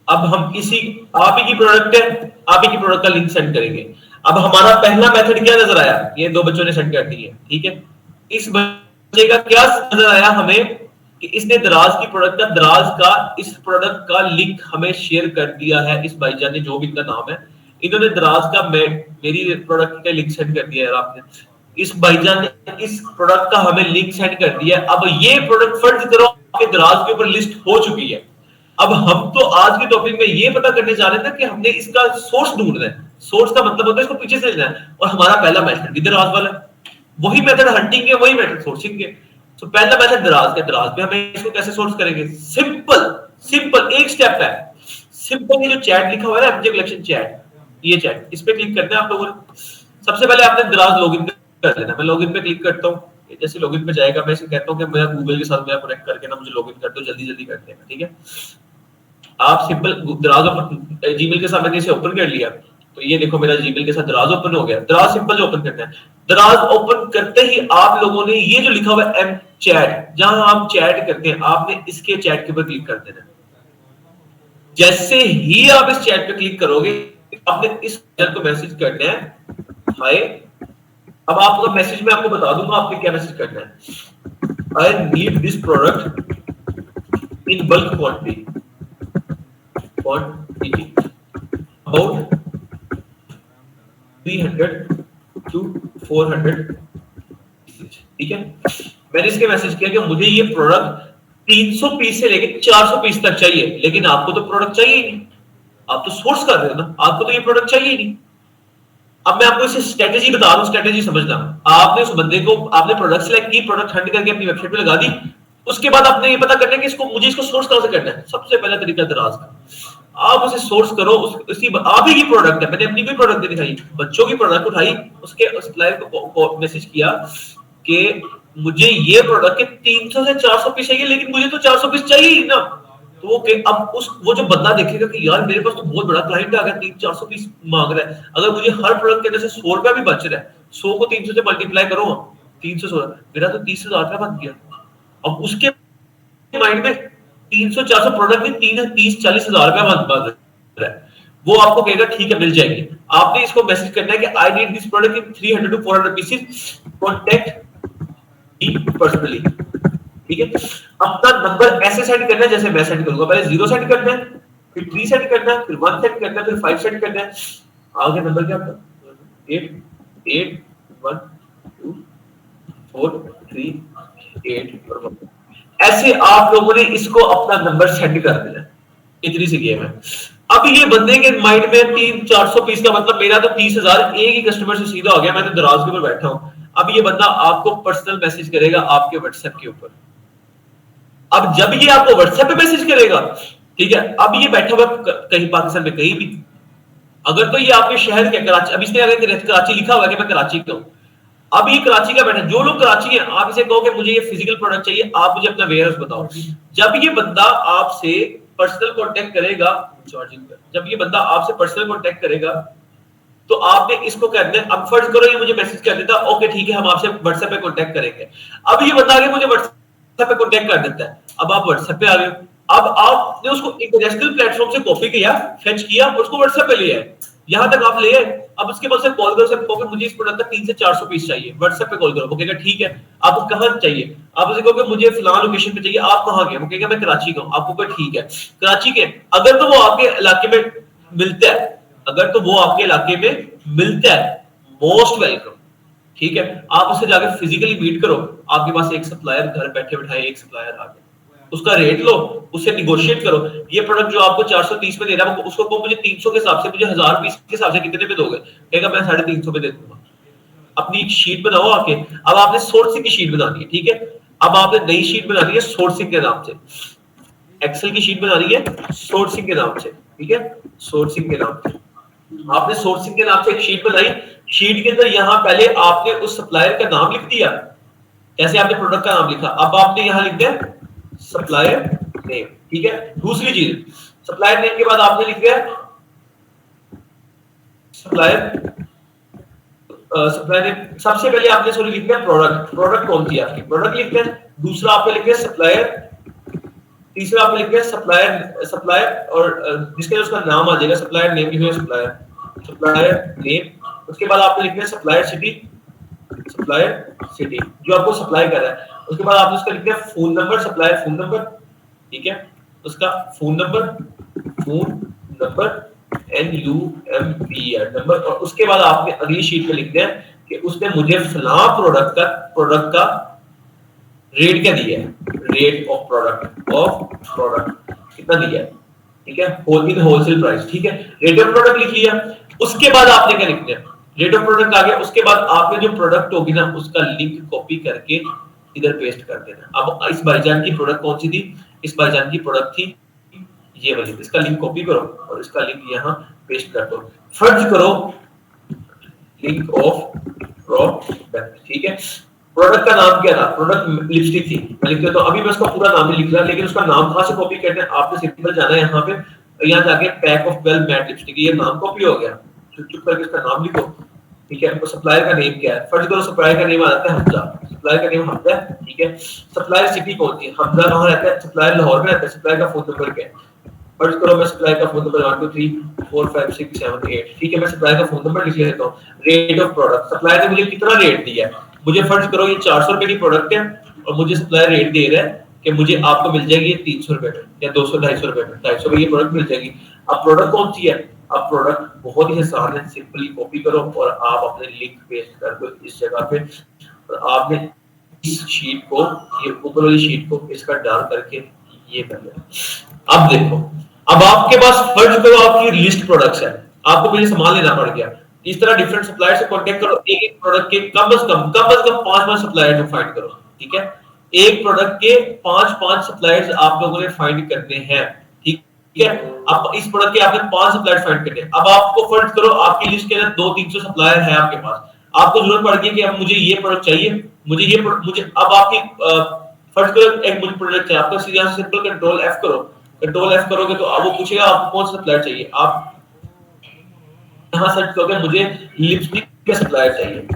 अब हम इसी आप ही की प्रोडक्ट है, आप ही की प्रोडक्ट का लिंक सेंड करेंगे। अब हमारा पहला मेथड क्या नजर आया, ये दो बच्चों ने सेंड कर दी है, ठीक है। इस बच्चे का क्या नजर आया हमें कि इसने दराज की प्रोडक्ट का, दराज का इस प्रोडक्ट का लिंक हमें शेयर कर दिया है। इस भाईजान ने, जो भी इनका नाम है, इन्होंने दराज का मेरी प्रोडक्ट का लिंक सेंड कर दिया है आपने। इस भाईजान ने इस प्रोडक्ट का हमें लिंक सेंड कर दिया। अब ये प्रोडक्ट फर्ज करो आपके दराज के ऊपर लिस्ट हो चुकी है। अब हम तो आज के टॉपिक में ये पता करने जा रहे थे कि हमने इसका सोर्स ढूंढना है। सोर्स का मतलब होता है इसको पीछे से लेना है, और हमारा पहला मेथड भी दराज वाला है। वही मेथड हंटिंग है, वही मेथड सोर्सिंग है। तो पहला मेथड दराज के, दराज पे हमें इसको कैसे सोर्स करेंगे? सिंपल एक स्टेप है। सिंपल ये जो चैट लिखा हुआ है ना, एमजे कलेक्शन चैट, ये चैट, इस पे क्लिक करना है आप लोगों ने। सबसे पहले आपने दराज लॉगिन कर लेना। मैं लॉगिन पे क्लिक करता हूँ, जैसे लॉगिन पे जाएगा मैं इसे कहता हूँ कि मैं गूगल के साथ मेरा कनेक्ट करके ना मुझे लॉगिन कर दो, जल्दी जल्दी करते हैं, ठीक है। आप सिंपल दराज जीमेल के साथ मैंने इसे ओपन कर लिया, तो ये देखो मेरा जीमेल के साथ दराज ओपन हो गया। दराज सिंपल जो ओपन करना है, दराज ओपन करते ही आप लोगों ने ये जो लिखा हुआ है एम चैट, जहां आप चैट करते हैं, आपने इसके चैट के ऊपर क्लिक कर देना। जैसे ही आप इस चैट पे क्लिक करोगे, आपने इस चैट को मैसेज करना है, हाय। अब आपका मैसेज में आपको बता दूंगा आपने क्या मैसेज करना है। I need this product in bulk quantity about 300 to 400, ठीक है। मैंने इसके मैसेज किया कि मुझे ये प्रोडक्ट 300 पीस से लेके 400 पीस तक चाहिए, लेकिन आपको तो प्रोडक्ट चाहिए ही नहीं, आप तो सोर्स कर रहे हो ना, आपको तो ये प्रोडक्ट चाहिए ही नहीं। अब मैं आपको इसे स्ट्रेटेजी बता रहा हूं, स्ट्रेटेजी समझना। आपने उस बंदे को, आपने प्रोडक्ट सिलेक्ट की, प्रोडक्ट हंट करके अपनी वेबसाइट पे लगा दी, उसके बाद आपने ये पता करना है कि इसको, मुझे इसको सोर्स कहां से करना है। सबसे पहला तरीका दराज का, आप उसे सोर्स करो। उसकी आप ही की प्रोडक्ट है, मैंने अपनी कोई प्रोडक्ट नहीं दिखाई, बच्चों की प्रोडक्ट उठाई, उसके सप्लायर को मैसेज किया कि मुझे ये प्रोडक्ट के 300 से 400 पीस चाहिए, लेकिन मुझे तो 400 पीस चाहिए ही ना। तो अब वो जो बंदा देखेगा कि यार मेरे पास तो बहुत बड़ा क्लाइंट आ गया, 300-400 पीस मांग रहा है, अगर मुझे हर प्रोडक्ट के अंदर से 100 रुपया भी बच रहा है, 100 को 300 से मल्टीप्लाई करो, 316, मेरा तो 30,000 रुपया बन गया। अब उसके माइंड में 300-400 प्रोडक्ट में 30-40 हजार रुपया बन रहा है। वो आपको कहेगा ठीक है मिल जाएगी। आपने इसको मैसेज करना है कि I need this product in 300 to 400 pieces, contact me personally, ठीक है। अपना नंबर ऐसे सेंड करना है जैसे मैं सेंड करूंगा। पहले 0 सेंड करना है, फिर 3 सेंड करना है, फिर 1 सेंड करना है, फिर 5 सेंड करना है। आगे नंबर क्या आपका 8812438 और 1। ऐसे आप लोगों ने इसको अपना नंबर सेंड कर देना। इतनी सी गेम है। अब ये बंदे के माइंड में 300-400 पीस का मतलब मेरा तो 30,000 एक ही कस्टमर से सीधा हो गया, मैं तो दराज के ऊपर बैठा हूं। अब ये बंदा आपको पर्सनल मैसेज करेगा आपके व्हाट्सएप के ऊपर। अब जब ये आपको व्हाट्सएप पे मैसेज करेगा ठीक है। अब ये बैठा हुआ कहीं पाकिस्तान में कहीं भी, अगर तो ये आपके शहर के कराची, अब इसने अगर कराची लिखा हुआ है कि मैं कराची का हूं, अब ये कराची का बैठा, जो लोग कराची हैं, आप इसे कहो कि मुझे ये फिजिकल प्रोडक्ट चाहिए, आप मुझे अपना वेयरहाउस बताओ। जब ये बंदा आपसे पर्सनल कांटेक्ट करेगा, जब ये बंदा आपसे पर्सनल कांटेक्ट करेगा तो आपने इसको कह देना, अब फर्ज करो ये मुझे मैसेज कर देता, ओके ठीक है हम आपसे व्हाट्सएप पे कांटेक्ट करेंगे। अब ये बंदा आगे मुझे व्हाट्सएप पे कांटेक्ट कर देता है, अब आप व्हाट्सएप पे आ गए, अब आपने उसको इंटरनेशनल प्लेटफॉर्म से कॉपी किया, फेच किया, उसको व्हाट्सएप पे ले आए, यहां तक आप ले आए। अब उसके बाद से कॉल करो, सब कहोगे मुझे इस प्रोडक्ट का 300 से 400 पीस चाहिए, व्हाट्सएप पे कॉल करो, वो कहेगा ठीक है, आपको कहां चाहिए, आप उसे कहोगे मुझे फलां लोकेशन पे चाहिए, आप कहां गए, वो कहेगा मैं कराची का हूं, आपको कहेगा ठीक है कराची के, अगर तो वो आपके इलाके में मिलता है, अगर तो वो आपके इलाके में मिलता है, मोस्ट वेलकम, ठीक है। आप उससे जाकर फिजिकली मीट करो, आपके पास एक सप्लायर घर बैठे बैठाए एक सप्लायर आ गया, उसका रेट लो, उससे निगोशिएट करो, ये प्रोडक्ट जो आपको 430 में दे रहा है उसको को मुझे 300 के हिसाब से, मुझे 1000 पीस के हिसाब से कितने पे दोगे, कहेगा मैं 350 पे दे दूंगा। अपनी एक शीट बनाओ आके, अब आपने सोर्सिंग की शीट बनानी है, ठीक है। अब आपने नई शीट बनानी है सोर्सिंग के नाम से, एक्सेल की शीट बनानी है सोर्सिंग के नाम से, ठीक है, सोर्सिंग के नाम से आपने सोर्सिंग के नाम से एक शीट बनाई, शीट के अंदर यहां पहले आपने उस सप्लायर का नाम लिख दिया, जैसे आपने प्रोडक्ट का नाम लिखा, अब आपने यहां लिख दिया सप्लायर नेम, ठीक है। दूसरी चीज, सप्लायर नेम के बाद आपने लिख दिया सप्लायर नेम, सबसे पहले आपने सॉरी लिख दिया प्रोडक्ट, प्रोडक्ट कौन सी आपकी, प्रोडक्ट लिख दिया, दूसरा आपने लिख दिया सप्लायर, तीसरा आपने लिख दिया सप्लायर और जिसके उसका नाम आ जाएगा, सप्लायर नेम लिख दिया सप्लायर नेम, उसके बाद आपने लिख दिया सप्लायर सिटी जो आपको सप्लाई कर रहा है, उसके बाद आपने उसका लिख दिया phone number, supplier phone number, ठीक है, उसका फोन नंबर NUMBR नंबर, और उसके बाद आपने अगली शीट में लिख दिया कि उसने मुझे फलां प्रोडक्ट का रेट क्या दिया है, रेट ऑफ प्रोडक्ट कितना दिया है, ठीक है, होलसेल प्राइस, ठीक है, रेट ऑफ प्रोडक्ट लिख लिया। उसके बाद आपने क्या लिख दिया, रेट ऑफ प्रोडक्ट आ गया, उसके बाद आपने जो प्रोडक्ट होगी ना उसका लिंक कॉपी करके इधर पेस्ट कर देना। अब इस भाईजान की प्रोडक्ट कौन सी थी, इस भाईजान की प्रोडक्ट थी ये वाली, इसका लिंक कॉपी करो और इसका लिंक यहाँ पेस्ट कर दो, फर्ज करो लिंक ऑफ प्रोडक्ट, ठीक है। प्रोडक्ट का नाम क्या था, प्रोडक्ट लिपस्टिक थी, मैं लिख देता हूं, अभी मैं उसका पूरा नाम नहीं लिख रहा, लेकिन उसका नाम कहां से कॉपी करना है, आपने सिंपल जाना है यहाँ पे, यहाँ जाके पैक ऑफ 12 मैट लिपस्टिक, ये नाम कॉपी हो गया, चुप करके इसका नाम लिखो, ठीक है। तो सप्लायर का नेम क्या है, फर्ज करो सप्लायर का नेम आ जाता है हमजा, सप्लायर का नेम हमजा है, ठीक है। सप्लायर सिटी कौन सी है, हमजा कहां रहता है, सप्लायर लाहौर में रहता है, सप्लायर का फोन नंबर क्या है, फर्ज करो मैं सप्लायर का फोन नंबर 1 2 3 4 5 6 7 8, ठीक है, मैं सप्लायर का फोन नंबर लिख लेता हूं। रेट ऑफ प्रोडक्ट, सप्लायर ने मुझे कितना रेट दिया है, मुझे फर्ज करो ये 400 रुपए की प्रोडक्ट है और मुझे सप्लायर रेट दे रहा है कि मुझे आपको मिल जाएगी ये 300 रुपए में या 200 250 रुपए में, 250 रुपए की प्रोडक्ट मिल जाएगी। अब प्रोडक्ट कौन सी है, अब प्रोडक्ट बहुत ही आसान है, सिंपली कॉपी करो और आप अपने लिंक पेस्ट कर दो इस जगह पे, और आपने इस शीट को, ये ऊपर वाली शीट को इसका डाल करके ये कर लेना। अब देखो, अब आपके पास फर्ज करो आपकी लिस्ट प्रोडक्ट्स है, आपको पहले सामान लेना पड़ गया, इस तरह डिफरेंट सप्लायर से कांटेक्ट करो, एक प्रोडक्ट के कम से कम 5 सप्लायर को फाइंड करो, ठीक है, एक प्रोडक्ट के 5 सप्लायर्स आप लोगों ने फाइंड करने हैं, ठीक है। अब इस प्रोडक्ट के आपने 5 सप्लायर फाइंड करने हैं। अब आपको फर्ज करो आपकी लिस्ट के अंदर 200-300 सप्लायर है आपके पास, आपको जरूरत पड़ गई कि अब मुझे ये प्रोडक्ट चाहिए, मुझे ये मुझे अब आपकी फर्ज करो एक मुझे प्रोडक्ट चाहिए, आपको सीधा सिंपल कंट्रोल F करो, कंट्रोल F करोगे तो अब वो पूछेगा आपको कौन सा सप्लायर चाहिए, आप यहां सर्च करोगे मुझे लिपस्टिक का सप्लायर चाहिए,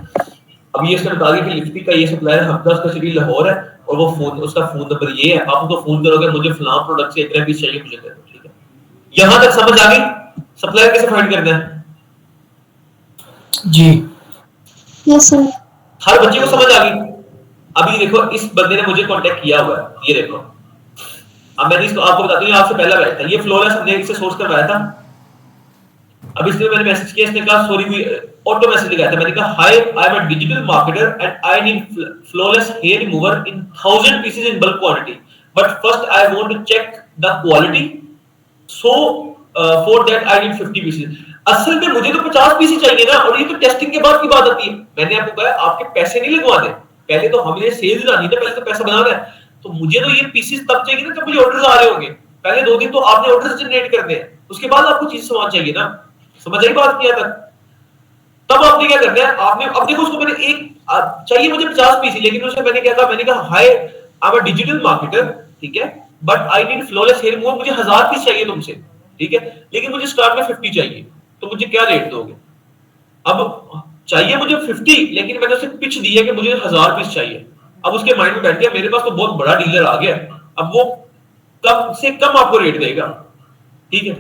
अब ये इसने बता दिया कि लिपस्टिक का ये सप्लायर हमजा का सिटी लाहौर है और वो फोन उसका फोन नंबर ये है, आप उनको फोन करोगे मुझे फलां प्रोडक्ट से इतने पीस चाहिए मुझे दे दो, ठीक है। यहां तक समझ आ गई सप्लायर कैसे फाइंड करना है जी, यस सर, हर बच्चे को समझ आ गई। अभी देखो इस बंदे ने मुझे कांटेक्ट किया हुआ है, ये देखो, अब मैंने इसको आपको बताता हूं, आपसे पहला बैठ था ये फ्लोलेस, हमने इससे सोर्स करवाया था, अब इसमें मैंने मैसेज किया, इसने कहा सॉरी हुई ऑटो मैसेज लगाया था, मैंने कहा hi I am a digital marketer and I need flawless hair remover in 1000 pieces in bulk quantity, but first I want to check the quality, so for that I need 50 pieces. असल में मुझे तो 50 piece ही चाहिए ना, और ये तो testing के बाद की बात आती है। मैंने आपको कहा आपके पैसे नहीं लगवाने, पहले तो हमें सेल्स लानी है, पहले तो पैसा बनाना है, तो मुझे तो ये पीसेस तब चाहिए ना जब मुझे ऑर्डर्स आ रहे होंगे। पहले 2 दिन तो आपने ऑर्डर जनरेट करने हैं, उसके बाद आपको चीज सामान चाहिए ना, समझ आई बात किया तक? तब आपने क्या करना है, आपने अब देखो उसको मैंने एक चाहिए मुझे 50 पीस, लेकिन उससे मैंने क्या कहा, मैंने कहा hi I am a digital marketer, ठीक है, but I need flawless hair remover, मुझे 1000 पीस चाहिए तुमसे, ठीक है, लेकिन मुझे स्टार्ट में 50 चाहिए, तो मुझे क्या रेट दोगे? अब चाहिए मुझे 50, लेकिन मैंने उसे पिच दी है कि मुझे 1000 पीस चाहिए। अब उसके माइंड में बैठ गया मेरे पास तो बहुत बड़ा डीलर आ गया, अब वो कम से कम आपको रेट देगा, ठीक है।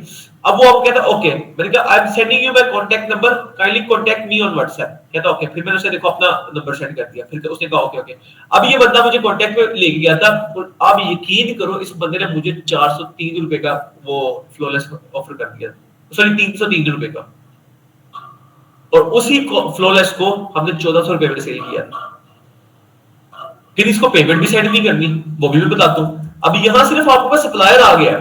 अब वो आप कहता ओके, मैंने कहा I am sending you my contact number, kindly contact me on WhatsApp, कहता ओके, फिर मैंने उसे देखो अपना नंबर सेंड कर दिया, फिर उसने कहा ओके ओके। अब ये बंदा मुझे कांटेक्ट पे लेके गया था, आप यकीन करो इस बंदे ने मुझे 403 रुपए का वो फ्लॉलेस ऑफर कर दिया, सॉरी 303 रुपए का, और उसी फ्लॉलेस को हमने 1400 रुपए में सेल किया। फिर इसको पेमेंट भी सेंड नहीं करनी, वो भी मैं बताता हूँ। अब यहाँ सिर्फ आपके पास सप्लायर आ गया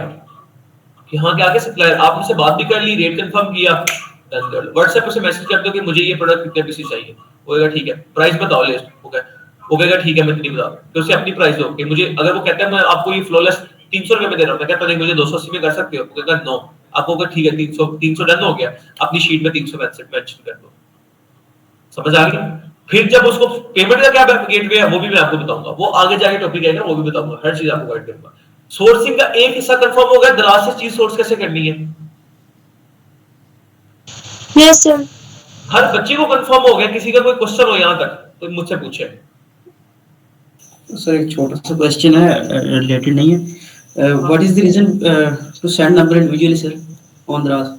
कि हाँ क्या सप्लायर, आपने उससे बात भी कर ली, रेट कंफर्म किया, व्हाट्सएप पे मैसेज कर दो कि मुझे ये प्रोडक्ट कितने पीस चाहिए, वो कहेगा ठीक है, प्राइस बताओ लिस्ट, वो कहेगा ठीक है मैं इतनी बता, तो उसे अपनी प्राइस दो कि मुझे, अगर वो कहता है मैं आपको ये फ्लॉलेस 300 रुपए में दे रहा हूँ, मैं कहता हूँ मुझे 280 में कर सकते हो, वो कहेगा नो, आपको कहेगा ठीक है 300 डन हो गया, अपनी शीट में 300 मेंशन कर दो, समझ आ गई? फिर जब उसको पेमेंट का क्या गेटवे है वो भी मैं आपको बताऊंगा, वो आगे जाके टॉपिक आएगा, वो भी बताऊंगा, हर चीज आपको गाइड करूंगा। सोर्सिंग का एक हिस्सा कंफर्म हो गया, दराज से चीज सोर्स कैसे करनी है, यस सर। हर बच्चे को कंफर्म हो गया? किसी का कोई क्वेश्चन हो यहाँ तक तो मुझसे पूछे। सर एक छोटा सा क्वेश्चन है, रिलेटेड नहीं है, what is the reason to send number individually sir on Daraz?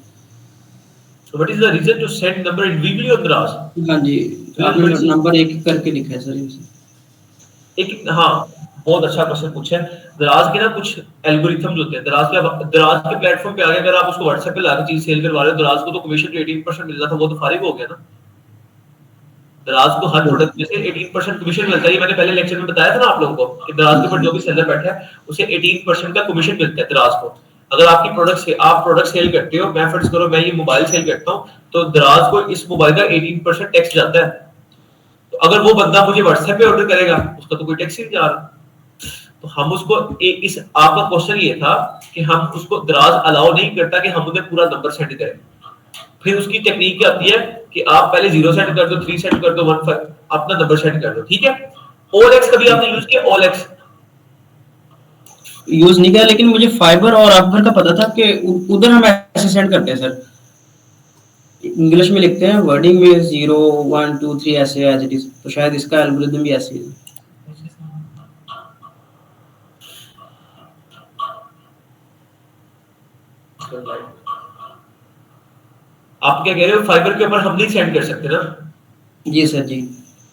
What is the reason to send number individually on Daraz? हाँ जी, आपने नंबर एक करके लिखा है सर। एक हाँ, बहुत अच्छा क्वेश्चन पूछा है। दराज के ना कुछ एल्गोरिथम्स होते हैं, दराज के प्लेटफॉर्म पे आगे अगर आप उसको व्हाट्सएप पे लाके चीज सेल करवा रहे हो, दराज को तो कमीशन जो 18% मिल रहा था वो तो फारिग हो गया ना। दराज को हर प्रोडक्ट में से 18% कमीशन मिलता है, ये मैंने पहले लेक्चर में बताया था ना आप लोगों को कि दराज के ऊपर जो भी सेलर बैठा है उसे 18% का कमीशन मिलता है दराज को। अगर आपकी आप प्रोडक्ट सेल करते हो, मैं फर्ज करो मैं ये मोबाइल सेल करता हूँ, तो दराज को इस मोबाइल का 18% टैक्स जाता है। तो अगर वो बंदा मुझे व्हाट्सएप पे ऑर्डर करेगा उसका तो कोई टैक्स ही नहीं जा रहा। तो हम उसको इस आपका क्वेश्चन ये था कि हम उसको दराज अलाउ नहीं करता कि हम उन्हें पूरा नंबर सेंड करें। फिर उसकी टेक्निक क्या आती है कि आप पहले 0 सेंड कर दो, 3 सेंड कर दो, 1 अपना नंबर सेंड कर दो, ठीक है। OLX कभी आपने यूज किया? OLX यूज नहीं किया, लेकिन मुझे फाइबर और अपवर का पता था कि उधर हम ऐसे सेंड करते हैं सर, इंग्लिश में लिखते हैं, वर्डिंग में 0 1 2 3 ऐसे एज इट इज, तो शायद इसका एल्गोरिथम भी ऐसे है। आप क्या कह रहे हो, फाइबर के ऊपर हम नहीं सेंड कर सकते ना? जी सर जी।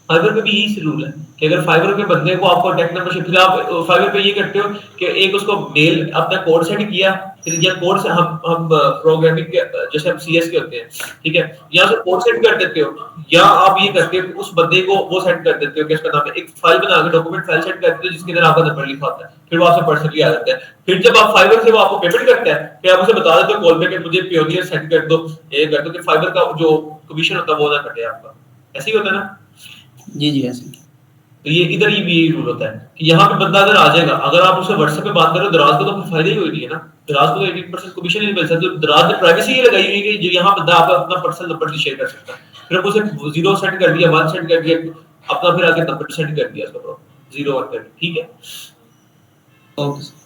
फाइबर पे भी यही रूल है कि अगर फाइबर के बंदे को आप कांटेक्ट नंबर से, फिर आप फाइबर पे ये करते हो कि एक उसको मेल अपना कोड सेंड किया, फिर या कोड से हम प्रोग्रामिंग के जैसे हम सीएस के होते हैं, ठीक है, या से कोड सेंड कर देते हो, या आप ये करते हो उस बंदे को वो सेंड कर देते हो कि इसका नाम है, एक फाइल बना के डॉक्यूमेंट फाइल सेंड कर देते हो जिसके अंदर आपका नंबर लिखा होता है, फिर वो आपसे पर्सनली आ जाता है। फिर जब आप फाइबर से वो आपको पेमेंट करता है, फिर आप उसे बता देते हो कॉल पे कि मुझे पियोनियर सेंड कर दो, ये कर दो, कि फाइबर का जो कमीशन होता है वो ना कटे आपका। ऐसे ही होता है ना? जी जी ऐसे। तो ये इधर ये भी यही रूल होता है कि यहाँ पे बंदा अगर आ जाएगा, अगर आप उससे व्हाट्सएप पे बात करो, दराज को तो कोई फायदा ही होगी है ना, दराज को तो 18% कमीशन नहीं मिल सकता। तो दराज ने प्राइवेसी ये लगाई हुई है कि जो यहाँ बंदा आपका अपना पर्सनल नंबर शेयर कर सकता है। फिर आप उसे 0 सेंड कर दिया, 1 सेंड कर दिया, अपना फिर आगे नंबर सेंड कर दिया उसका 0 1 कर, ठीक है। ओके।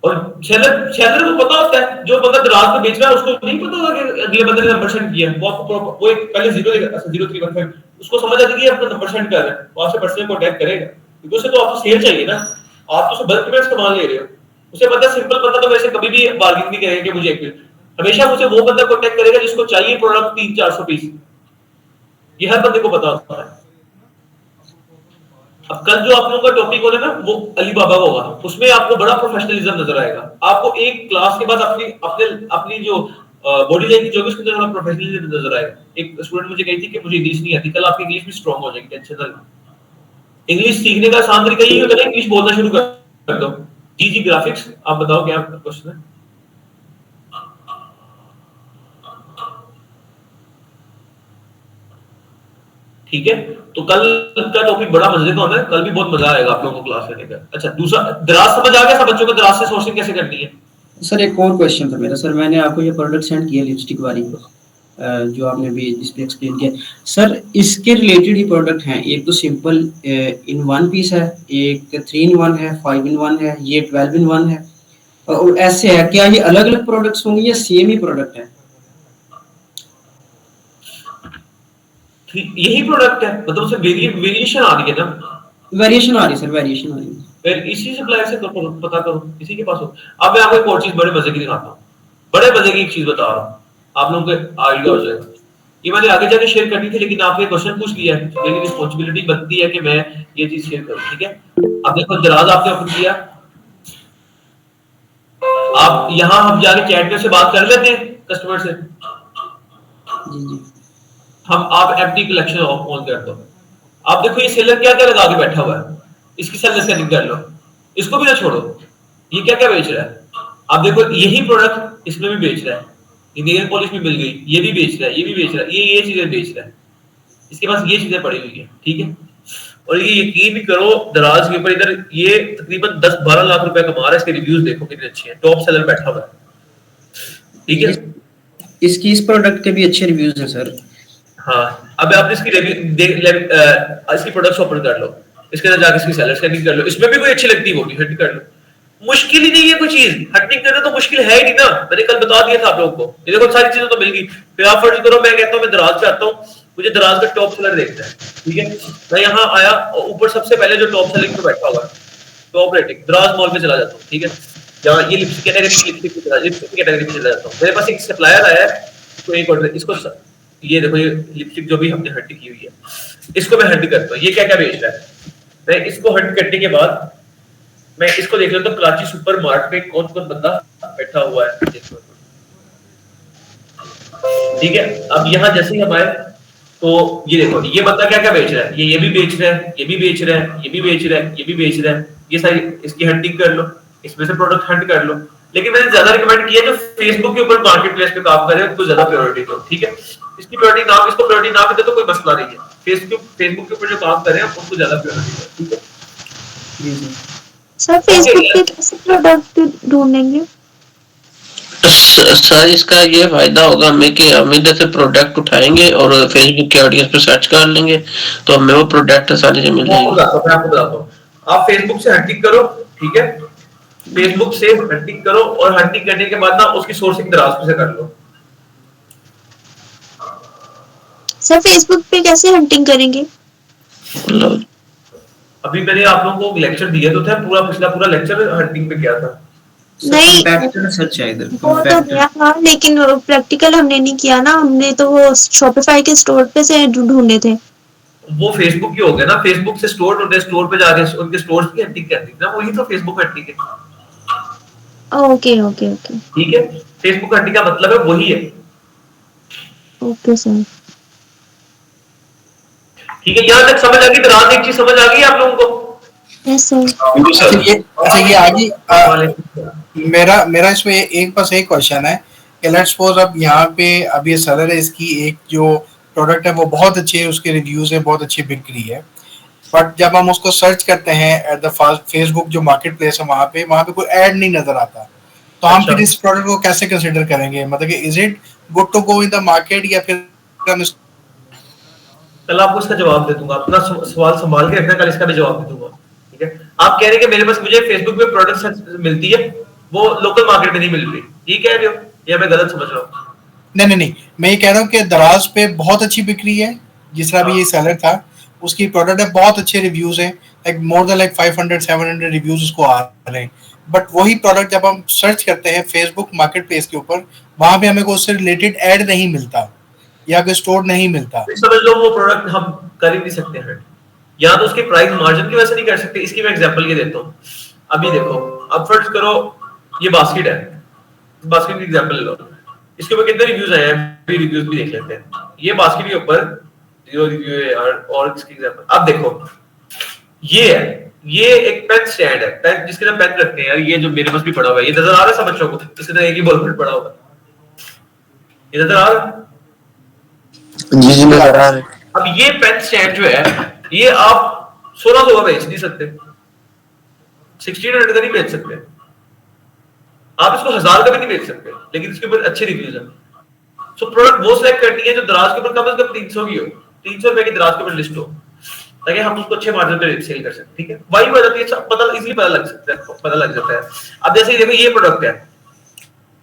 और सेलर को पता होता है, जो बंदा दराज पे बेच रहा है उसको नहीं पता होगा कि अगले बंदे ने नंबर सेंड किया है। वो एक पहले 0 उसको समझ आती है कि अपना नंबर सेंड कर रहा है, वो आपसे पर्सनली कांटेक्ट करेगा क्योंकि उसे तो आपको सेल चाहिए ना, आप तो उसे बल्क में सामान ले रहे हो। उसे पता, सिंपल बंदा तो वैसे कभी भी बार्गेनिंग नहीं करेगा कि मुझे एक मिनट, हमेशा मुझे वो बंदा कांटेक्ट करेगा जिसको चाहिए प्रोडक्ट 300-400 पीस, ये हर बंदे को पता होता है। अब कल जो आप लोगों का टॉपिक होगा ना वो अलीबाबा होगा, उसमें आपको बड़ा प्रोफेशनलिज्म नजर आएगा। आपको एक क्लास के बाद अपनी जो बॉडी लैंग्वेज जो उसके अंदर प्रोफेशनलिज्म नजर आएगा। एक स्टूडेंट मुझे कही थी कि मुझे इंग्लिश नहीं आती, कल आपकी इंग्लिश भी स्ट्रांग हो जाएगी, टेंशन ना लो। इंग्लिश सीखने का आसान तरीका यही होता है इंग्लिश बोलना शुरू कर दो। जी ग्राफिक्स, आप बताओ क्या क्वेश्चन है? ठीक है, तो कल का टॉपिक बड़ा मजे का होना है, कल भी बहुत मजा आएगा आप लोगों को क्लास लेने का। अच्छा, दूसरा दराज समझ आ गया सब बच्चों को, दराज से सोर्सिंग कैसे करनी है? सर एक और क्वेश्चन था मेरा। सर मैंने आपको ये प्रोडक्ट सेंड किया लिपस्टिक वाली को, जो आपने भी जिसपे एक्सप्लेन किया। सर इसके रिलेटेड ही प्रोडक्ट हैं, एक तो सिंपल इन वन पीस है, एक 3 in 1 है, 5 in 1 है, ये 12 in 1 है, और ऐसे है। क्या ये अलग अलग प्रोडक्ट्स होंगे या सेम ही प्रोडक्ट है? यही प्रोडक्ट है, मतलब उसमें वेरिएशन आ रही है ना। वेरिएशन आ रही है सर, वेरिएशन आ रही है। फिर इसी सप्लायर से पता करो, इसी के पास हो। अब मैं आपको एक और चीज बड़े मजे की दिखाता हूँ, बड़े मजे की एक चीज बता रहा हूँ, आप लोगों को आइडिया हो जाएगा। ये मैंने आगे जाके शेयर करनी थी, लेकिन आपने क्वेश्चन पूछ लिया है, मेरी रिस्पॉन्सिबिलिटी बनती है कि मैं ये चीज शेयर करूँ, ठीक है। अब देखो दराज आपने ओपन किया, आप यहाँ हम जाके चैट में से बात कर लेते हैं कस्टमर से। जी जी। हम आप एफडी कलेक्शन ऑन कर दो। आप देखो ये सेलर क्या क्या लगा के बैठा हुआ है, इसकी सेलर सेटिंग कर लो, इसको भी ना छोड़ो, ये क्या क्या बेच रहा है। आप देखो यही प्रोडक्ट इसमें भी बेच रहा है, ये नेल पॉलिश भी मिल गई, ये भी बेच रहा है, ये भी बेच रहा है, ये चीजें बेच रहा है, इसके पास ये चीजें पड़ी हुई है, ठीक है। और ये यकीन भी करो दराज के ऊपर इधर ये तकरीबन 10-12 लाख रुपए कमा रहा है, इसके रिव्यूज देखो कितने अच्छे हैं, टॉप सेलर बैठा हुआ है, ठीक है। इसकी इस प्रोडक्ट के भी अच्छे रिव्यूज हैं सर। हाँ, अब आपने इसकी इसकी प्रोडक्ट्स ओपन कर लो, इसके अंदर जाके इसकी सेलर सेटिंग कर लो, इसमें भी कोई अच्छी लगती है वो भी हट कर लो। मुश्किल ही नहीं है कोई चीज, हटिंग करना तो मुश्किल है ही नहीं ना, मैंने कल बता दिया था आप लोगों को। ये देखो सारी चीजें तो मिल गई। फिर आप फर्ज करो मैं कहता हूँ मैं दराज पे आता हूँ, मुझे दराज का टॉप सेलर देखना है, ठीक है। मैं यहाँ आया, ऊपर सबसे पहले जो टॉप सेलिंग पे बैठा हुआ है, टॉप रेटिंग, दराज मॉल में चला जाता हूँ, ठीक है। जहाँ ये लिपस्टिक कैटेगरी में चला जाता हूँ, मेरे पास एक सप्लायर आया है, तो एक ऑर्डर इसको, ये देखो ये लिपस्टिक जो भी हमने हट की हुई है, इसको मैं हट करता हूँ, ये क्या क्या बेच रहा है। मैं इसको हट करने के बाद मैं इसको देख लेता हूँ कराची सुपर मार्ट में कौन कौन बंदा बैठा हुआ है, ठीक है। अब यहाँ जैसे ही हम आए तो ये देखो ये बंदा क्या क्या बेच रहा है, ये भी बेच रहा है, ये भी बेच रहा है, ये भी बेच रहा है, ये भी बेच रहा है, ये सारी इसकी हंटिंग कर लो, इसमें से प्रोडक्ट हंट कर लो। लेकिन मैंने ज्यादा रिकमेंड किया जो फेसबुक के ऊपर मार्केट प्लेस पे काम कर रहे हैं उनको ज्यादा प्रायोरिटी दो, ठीक है। इसकी प्रायोरिटी ना, इसको प्रायोरिटी ना दे तो कोई मसला नहीं है, फेसबुक के ऊपर जो काम कर रहे हैं उनको ज्यादा प्रायोरिटी दो, ठीक है। सर फेसबुक पे कैसे प्रोडक्ट ढूंढेंगे? सर इसका ये फायदा होगा हमें कि हम इधर से प्रोडक्ट उठाएंगे और फेसबुक के ऑडियंस पे सर्च कर लेंगे तो हमें वो प्रोडक्ट आसानी से मिल जाएंगे। मैं आपको बताता हूँ, आप फेसबुक से हंटिंग करो, ठीक है। फेसबुक से हंटिंग करो और हंटिंग करने के बाद ना उसकी सोर्सिंग दराज से कर लो। सर फेसबुक पे कैसे हंटिंग करेंगे? अभी मैंने आप लोगों को लेक्चर दिया तो था, पूरा पिछला पूरा लेक्चर हंटिंग पे किया था। नहीं सच है इधर वो तो गया था, लेकिन प्रैक्टिकल हमने नहीं किया ना, हमने तो वो शॉपिफाई के स्टोर पे से ढूंढे थे। वो फेसबुक की हो गया ना, फेसबुक से स्टोर होते हैं, स्टोर पे जाके उनके स्टोर्स की हंटिंग करनी है ना, वही तो फेसबुक हंटिंग है। ओके ओके ओके ठीक है, फेसबुक हंटिंग का मतलब है वही है। ओके सर, ठीक है, यहाँ तक समझ आ गई? तो रात एक चीज समझ आ गई आप लोगों को? Yes sir. अच्छा ये आगे मेरा इसमें एक बस एक क्वेश्चन है कि लेट्स सपोज अब यहाँ पे अब ये सेलर है, इसकी एक जो प्रोडक्ट है वो बहुत अच्छी है, उसके रिव्यूज है, बहुत अच्छी बिक्री है, बट जब हम उसको सर्च करते हैं एट द फेसबुक जो मार्केट प्लेस है वहाँ पे कोई ऐड नहीं नजर आता, तो हम फिर इस प्रोडक्ट को कैसे कंसिडर करेंगे? मतलब कि is it good to go in the market या फिर हम कल आपको इसका जवाब दे दूंगा, अपना सवाल संभाल के रखना, कल इसका भी जवाब दे दूंगा, ठीक है। आप कह रहे हैं कि मेरे पास मुझे फेसबुक पे प्रोडक्ट मिलती है, वो लोकल मार्केट में नहीं मिल रही, ये कह रहे हो या मैं गलत समझ रहा हूँ? नहीं, मैं ये कह रहा हूँ कि दराज पे बहुत अच्छी बिक्री है, जिस तरह भी ये सेलर था उसकी प्रोडक्ट है, बहुत अच्छे रिव्यूज हैं, like more than like 500-700 reviews उसको आ रहे हैं, बट वही प्रोडक्ट जब हम सर्च करते हैं फेसबुक मार्केट प्लेस के ऊपर, वहां पे हमें कोई उससे रिलेटेड ऐड नहीं मिलता या कोई स्टोर नहीं मिलता। समझ लो वो प्रोडक्ट हम कर ही नहीं सकते हैं, या तो उसके प्राइस मार्जिन की वजह से नहीं कर सकते। इसकी मैं एग्जांपल ये देता हूँ, अभी देखो, अब फर्ज करो ये बास्केट है, बास्केट की एग्जांपल लो, इसके ऊपर कितने रिव्यूज आए हैं, भी रिव्यूज भी देख लेते हैं। ये बास्केट के ऊपर 0 रिव्यू है यार, और इसकी एग्जांपल अब देखो, ये है, ये एक पेन स्टैंड है, पेन जिसके अंदर पेन रखते हैं यार, ये जो मेरे पास भी पड़ा हुआ है, ये नजर आ रहा है सब बच्चों को? इसके अंदर एक ही बॉल पेन पड़ा हुआ है, ये नजर आ रहा है? जी नजर आ रहा है। अब ये पेन स्टैंड जो है ये आप 1600 का बेच नहीं सकते, 1600 का नहीं बेच सकते, आप इसको 1000 का भी नहीं बेच सकते, लेकिन इसके ऊपर अच्छे रिव्यूज हैं। सो प्रोडक्ट वो सिलेक्ट करनी है जो दराज के ऊपर कम से कम 300 की हो, 300 रुपए की दराज के ऊपर लिस्ट हो, ताकि हम उसको अच्छे मार्जिन पे सेल कर सकते। ठीक है, वही हो जाती है, पता इजीली पता लग सकता है, पता लग जाता है। अब जैसे देखो ये प्रोडक्ट है,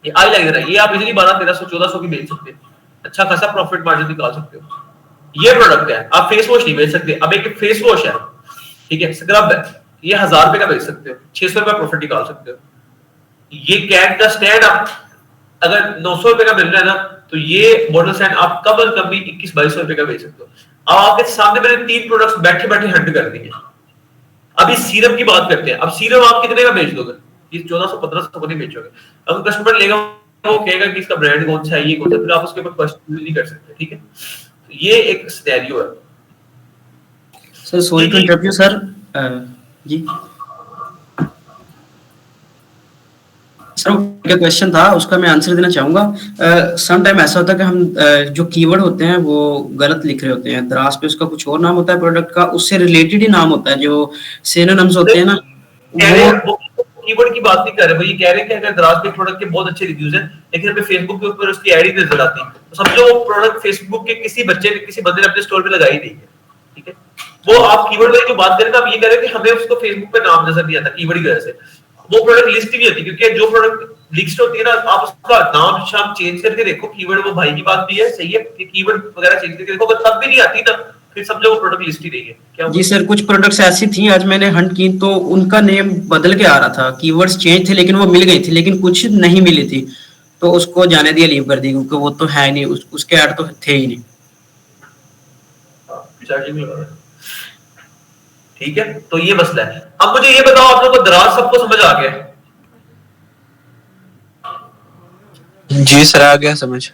ये आई लाइनर है, ये आप इजीली 1200, 1300, 1400 की बेच सकते हैं, अच्छा खासा प्रॉफिट मार्जिन निकाल सकते हो। ये प्रोडक्ट है, आप फेस वॉश नहीं बेच सकते। अब एक फेस वॉश है, ठीक है, स्क्रब है, ये 1000 रुपए का बेच सकते हो, 600 रुपए प्रॉफिट निकाल सकते हो। ये कैट का स्टैंड आप अगर 900 रुपए का मिल रहा है ना, तो ये बॉटल स्टैंड आप कम और कम भी 21-2200 रुपए का बेच सकते हो। अब आपके सामने मैंने 3 प्रोडक्ट्स बैठे बैठे हंट कर दिए। अभी सीरम की बात करते हैं। अब सीरम आप कितने का बेच दोगे? ये 1400-1500 को नहीं बेचोगे। अब कस्टमर लेगा, वो कहेगा कि इसका ब्रांड कौन सा है, ये कौन सा, फिर आप उसके ऊपर क्वेश्चन नहीं कर सकते। ठीक है, तो ये एक सिनेरियो है। Sir sorry to interrupt you sir, जी सर क्या क्वेश्चन था उसका मैं आंसर देना चाहूंगा। सम टाइम ऐसा होता है कि हम जो कीवर्ड होते हैं वो गलत लिख रहे होते हैं, दराज पे उसका कुछ और नाम होता है, प्रोडक्ट का उससे रिलेटेड ही नाम होता है, जो सिनोनिम्स होते हैं ना वो कीवर्ड की बात नहीं कर रहे, वो ये कह रहे हैं कि अगर दराज पे प्रोडक्ट के बहुत अच्छे रिव्यूज हैं, लेकिन अभी फेसबुक के ऊपर उसकी एड ही नजर आती है, तो समझो वो प्रोडक्ट फेसबुक के किसी बच्चे ने, किसी बंदे ने अपने स्टोर पे लगाई नहीं है। ठीक है, वो आप कीवर्ड की जो बात करें ना, आप ये कह रहे हैं कि हमें उसको फेसबुक पे नाम नजर नहीं आता कीवर्ड की वजह से, वो प्रोडक्ट लिस्ट ही नहीं होती, क्योंकि जो प्रोडक्ट लिस्ट होती है ना, आप उसका नाम शाम चेंज करके देखो, कीवर्ड, वो भाई की बात भी है, सही है कि कीवर्ड वगैरह चेंज करके देखो, अगर तब भी नहीं आती ना, फिर समझो वो प्रोडक्ट लिस्ट ही नहीं है। क्या जी सर, कुछ प्रोडक्ट्स ऐसी थी आज मैंने हंट की तो उनका नेम बदल के आ रहा था, कीवर्ड्स चेंज थे लेकिन वो मिल गई थी, लेकिन कुछ नहीं मिली थी, तो उसको जाने दिया, लीव कर दी, क्योंकि वो तो है नहीं, उसके ऐड तो थे ही नहीं। ठीक है, तो ये मसला है। अब मुझे ये बताओ, आप लोगों को दराज सबको समझ आ गया? जी सर, आ गया समझ।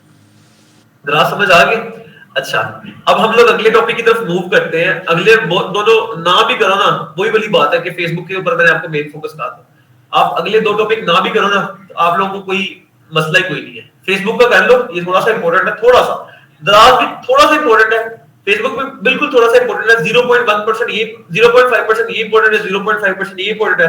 दराज समझ आ गई? अच्छा, अब हम लोग अगले टॉपिक की तरफ मूव करते हैं। अगले दोनों ना भी करो ना, वही वाली बात है कि फेसबुक के ऊपर मैंने आपको मेन फोकस कहा था। आप अगले 2 टॉपिक ना भी करो ना, तो आप लोगों को कोई मसला ही कोई नहीं है। फेसबुक का कर लो, ये थोड़ा सा इंपॉर्टेंट है, थोड़ा सा। दराज भी थोड़ा सा इंपॉर्टेंट है, फेसबुक में बिल्कुल थोड़ा सा इंपॉर्टेंट है। 0.1% ये, 0.5% ये इंपॉर्टेंट है, 0.5% ये इंपॉर्टेंट है,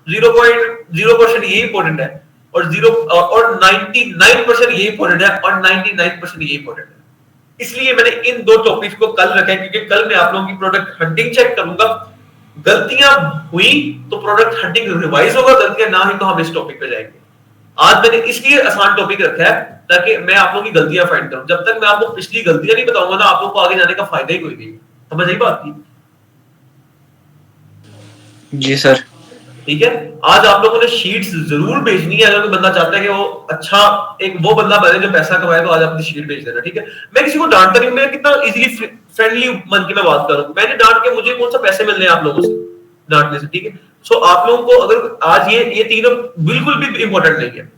0.0% ये इंपॉर्टेंट है, और 99% ये इंपॉर्टेंट है, और 99% ये इंपॉर्टेंट है। इसलिए मैंने इन 2 टॉपिक्स को कल रखा है, क्योंकि कल मैं आप लोगों की प्रोडक्ट हंटिंग चेक करूंगा। गलतियां हुई तो प्रोडक्ट हंटिंग रिवाइज होगा, गलतियां ना हुई तो हम इस टॉपिक पे जाएंगे। आज मैंने इसलिए आसान टॉपिक रखा है ताकि मैं आप लोगों की गलतियां फाइंड करूं। जब तक मैं आपको पिछली गलतियां नहीं बताऊंगा ना, आप लोगों को आगे जाने का फायदा ही कोई नहीं। समझ आई बात की? जी सर। ठीक है, आज आप लोगों ने शीट्स जरूर भेजनी है। अगर कोई बंदा चाहता है कि वो अच्छा एक वो बंदा बने जो पैसा कमाए, तो आज अपनी शीट भेज देना। ठीक है, मैं किसी को डांटता नहीं, मैं कितना इजीली फ्रेंडली मन की मैं बात करूं, मैंने डांट के मुझे कौन सा पैसे मिलने हैं आप लोगों से डांटने से। ठीक है, सो आप लोगों को अगर आज ये तीनों बिल्कुल भी इंपॉर्टेंट नहीं है।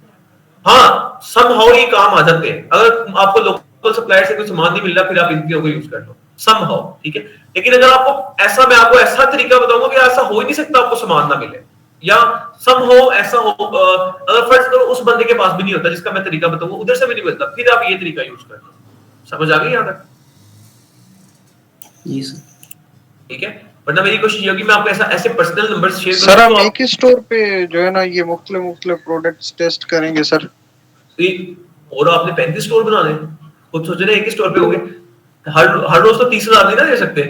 हाँ, समहाउ ये काम आ जाते हैं। अगर आपको लोकल सप्लायर से कोई सामान नहीं मिल रहा, फिर आप इनके को यूज कर लो समहाउ। ठीक है, लेकिन अगर आपको ऐसा, मैं आपको ऐसा तरीका बताऊंगा कि ऐसा हो ही नहीं सकता आपको सामान ना मिले, या समहाउ ऐसा हो, अगर फर्ज करो उस बंदे के पास भी नहीं होता जिसका मैं तरीका बताऊंगा, उधर से भी नहीं मिलता, फिर आप ये तरीका यूज कर लो। समझ आ गई यहाँ तक? जी सर। ठीक है, वरना मेरी कोशिश ये होगी मैं आपको ऐसा ऐसे पर्सनल नंबर शेयर सर हम एक ही स्टोर पे जो है ना ये मुख्तलिफ प्रोडक्ट्स टेस्ट करेंगे सर। और आपने 35 स्टोर बनाने, खुद सोच रहे एक ही स्टोर पे होंगे, हर रोज तो 30,000 नहीं ना दे सकते।